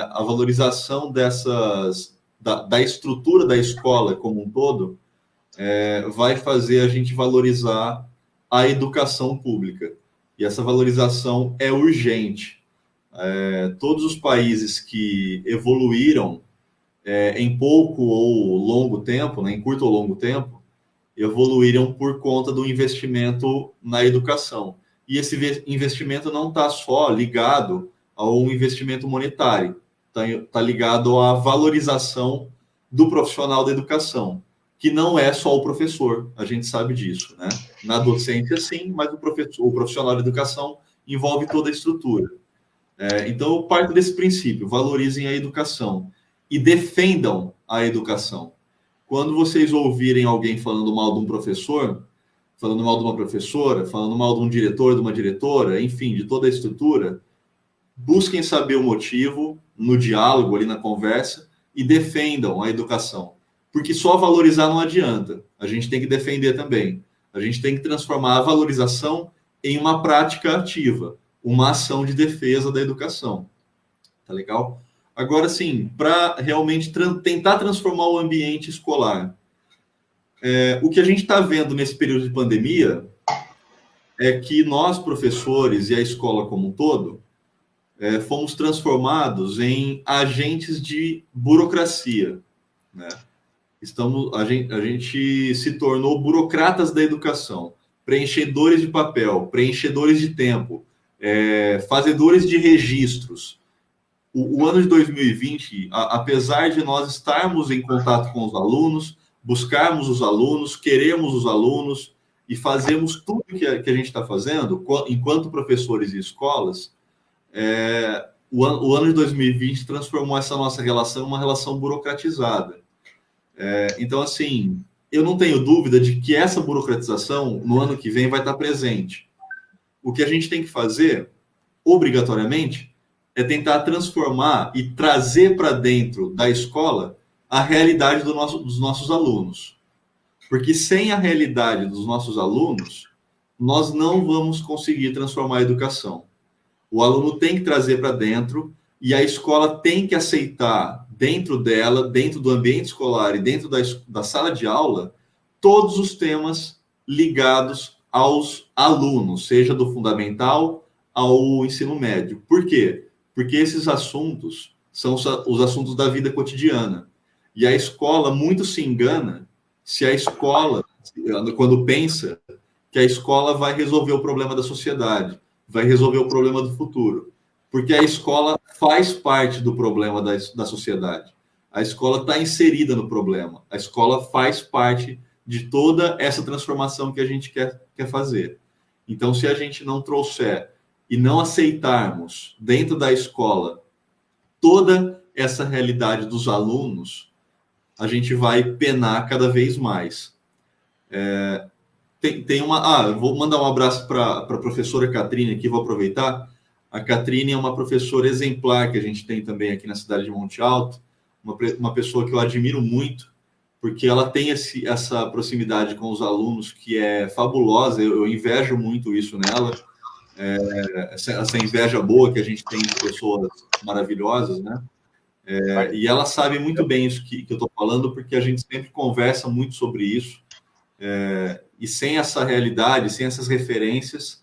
a valorização da estrutura da escola como um todo vai fazer a gente valorizar a educação pública. E essa valorização é urgente. Todos os países que evoluíram em pouco ou longo tempo, né, em curto ou longo tempo, evoluíram por conta do investimento na educação. E esse investimento não está só ligado ao investimento monetário, está ligado à valorização do profissional da educação, que não é só o professor, a gente sabe disso, né? Na docência, sim, mas o profissional da educação envolve toda a estrutura. Então, eu parto desse princípio: valorizem a educação e defendam a educação. Quando vocês ouvirem alguém falando mal de um professor, falando mal de uma professora, falando mal de um diretor, de uma diretora, enfim, de toda a estrutura, busquem saber o motivo no diálogo, ali na conversa, e defendam a educação. Porque só valorizar não adianta. A gente tem que defender também. A gente tem que transformar a valorização em uma prática ativa, uma ação de defesa da educação. Tá legal? Agora, sim, para realmente tentar transformar o ambiente escolar, o que a gente está vendo nesse período de pandemia é que nós, professores e a escola como um todo, fomos transformados em agentes de burocracia, né? A gente se tornou burocratas da educação, preenchedores de papel, preenchedores de tempo, fazedores de registros. O ano de 2020, apesar de nós estarmos em contato com os alunos, buscarmos os alunos, queremos os alunos e fazemos tudo que a gente está fazendo, enquanto professores e escolas, o ano de 2020 transformou essa nossa relação em uma relação burocratizada. Então, assim, eu não tenho dúvida de que essa burocratização, no ano que vem, vai estar presente. O que a gente tem que fazer, obrigatoriamente, é tentar transformar e trazer para dentro da escola a realidade dos nossos alunos. Porque sem a realidade dos nossos alunos, nós não vamos conseguir transformar a educação. O aluno tem que trazer para dentro e a escola tem que aceitar dentro dela, dentro do ambiente escolar e dentro da sala de aula, todos os temas ligados aos alunos, seja do fundamental ao ensino médio. Por quê? Porque esses assuntos são os assuntos da vida cotidiana. E a escola muito se engana se a escola, quando pensa que a escola vai resolver o problema da sociedade, vai resolver o problema do futuro. Porque a escola faz parte do problema da sociedade. A escola está inserida no problema. A escola faz parte de toda essa transformação que a gente quer fazer. Então, se a gente não trouxer e não aceitarmos dentro da escola toda essa realidade dos alunos, a gente vai penar cada vez mais. Eu vou mandar um abraço para a professora Catrine aqui, vou aproveitar. A Catrine é uma professora exemplar que a gente tem também aqui na cidade de Monte Alto, uma pessoa que eu admiro muito, porque ela tem essa proximidade com os alunos que é fabulosa, eu invejo muito isso nela, essa inveja boa que a gente tem de pessoas maravilhosas, né? E ela sabe muito bem isso que eu estou falando, porque a gente sempre conversa muito sobre isso, e sem essa realidade, sem essas referências,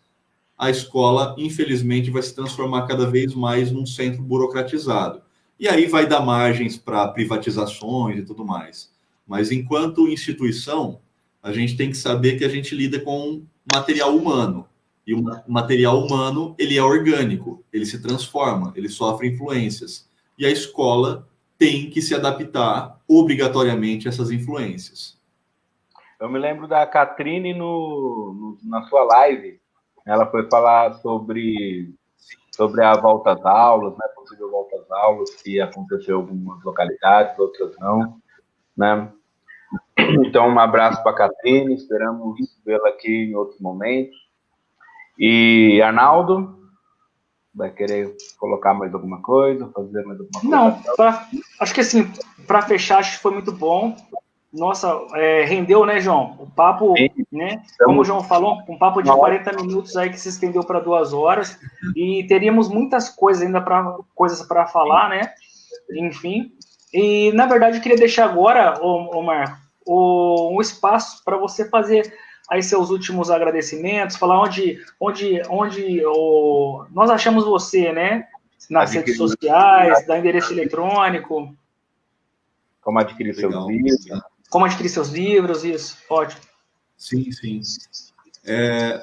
a escola, infelizmente, vai se transformar cada vez mais num centro burocratizado. E aí vai dar margens para privatizações e tudo mais. Mas, enquanto instituição, a gente tem que saber que a gente lida com material humano. E o material humano, ele é orgânico, ele se transforma, ele sofre influências. E a escola tem que se adaptar obrigatoriamente a essas influências. Eu me lembro da Catrine na sua live. Ela foi falar sobre a volta às aulas, né? Possível volta às aulas, que aconteceu em algumas localidades, outras não, né? Então, um abraço para a Catrine, esperamos vê-la aqui em outros momentos. E Arnaldo, vai querer colocar mais alguma coisa, fazer mais alguma coisa? Não, acho que assim, para fechar, acho que foi muito bom. Nossa, rendeu, né, João? O papo, né? Como o João falou, um papo de 40 minutos aí que se estendeu para 2 horas. E teríamos muitas coisas ainda para falar, né? Enfim. E, na verdade, eu queria deixar agora, Marco, um espaço para você fazer aí seus últimos agradecimentos, falar onde nós achamos você, né? Nas redes sociais, dar endereço eletrônico. Como adquirir seus livros. Como adquirir seus livros, isso, ótimo. Sim.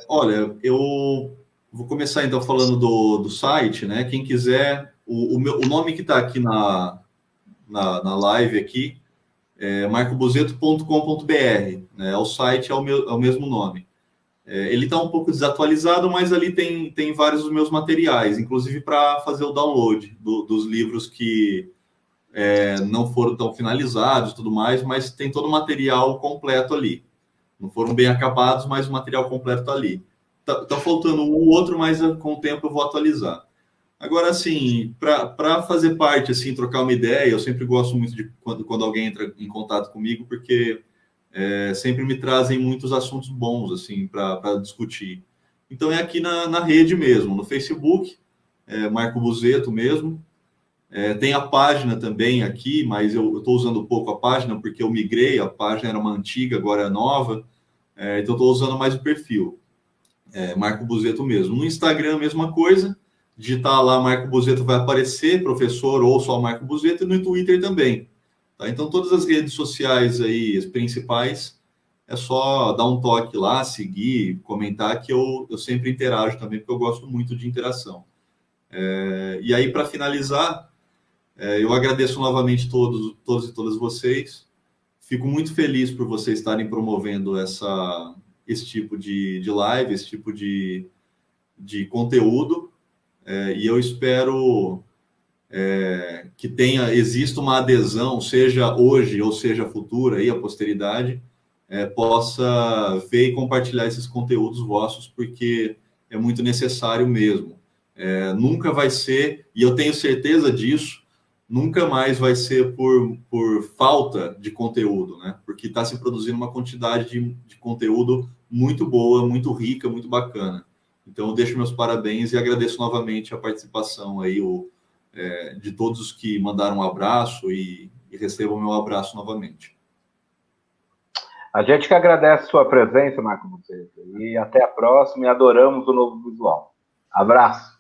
Olha, eu vou começar então falando do site, né? Quem quiser, o nome que está aqui na live aqui é marcobuzeto.com.br, né? O site é o mesmo nome. Ele está um pouco desatualizado, mas ali tem vários dos meus materiais, inclusive para fazer o download dos livros que não foram tão finalizados e tudo mais, mas tem todo o material completo ali. Não foram bem acabados, mas o material completo está ali. Tá faltando um ou outro, mas com o tempo eu vou atualizar. Agora, assim, para fazer parte, assim, trocar uma ideia, eu sempre gosto muito de quando alguém entra em contato comigo, porque sempre me trazem muitos assuntos bons, assim, para discutir. Então, é aqui na rede mesmo, no Facebook, Marco Buzeto mesmo. Tem a página também aqui, mas eu estou usando pouco a página, porque eu migrei, a página era uma antiga, agora é nova, então estou usando mais o perfil, Marco Buzeto mesmo. No Instagram, a mesma coisa, digitar lá Marco Buzeto vai aparecer, professor ou só Marco Buzeto, e no Twitter também. Tá? Então, todas as redes sociais aí, as principais, é só dar um toque lá, seguir, comentar, que eu sempre interajo também, porque eu gosto muito de interação. E aí, para finalizar, eu agradeço novamente todos e todas vocês. Fico muito feliz por vocês estarem promovendo esse tipo de live, esse tipo de conteúdo. E eu espero que exista uma adesão, seja hoje ou seja futura, aí a posteridade possa ver e compartilhar esses conteúdos vossos, porque é muito necessário mesmo. Nunca vai ser, e eu tenho certeza disso, nunca mais vai ser por falta de conteúdo, né? Porque está se produzindo uma quantidade de conteúdo muito boa, muito rica, muito bacana. Então, eu deixo meus parabéns e agradeço novamente a participação aí, de todos os que mandaram um abraço e recebam meu abraço novamente. A gente que agradece a sua presença, Marco Buceta. E até a próxima, e adoramos o novo visual. Abraço.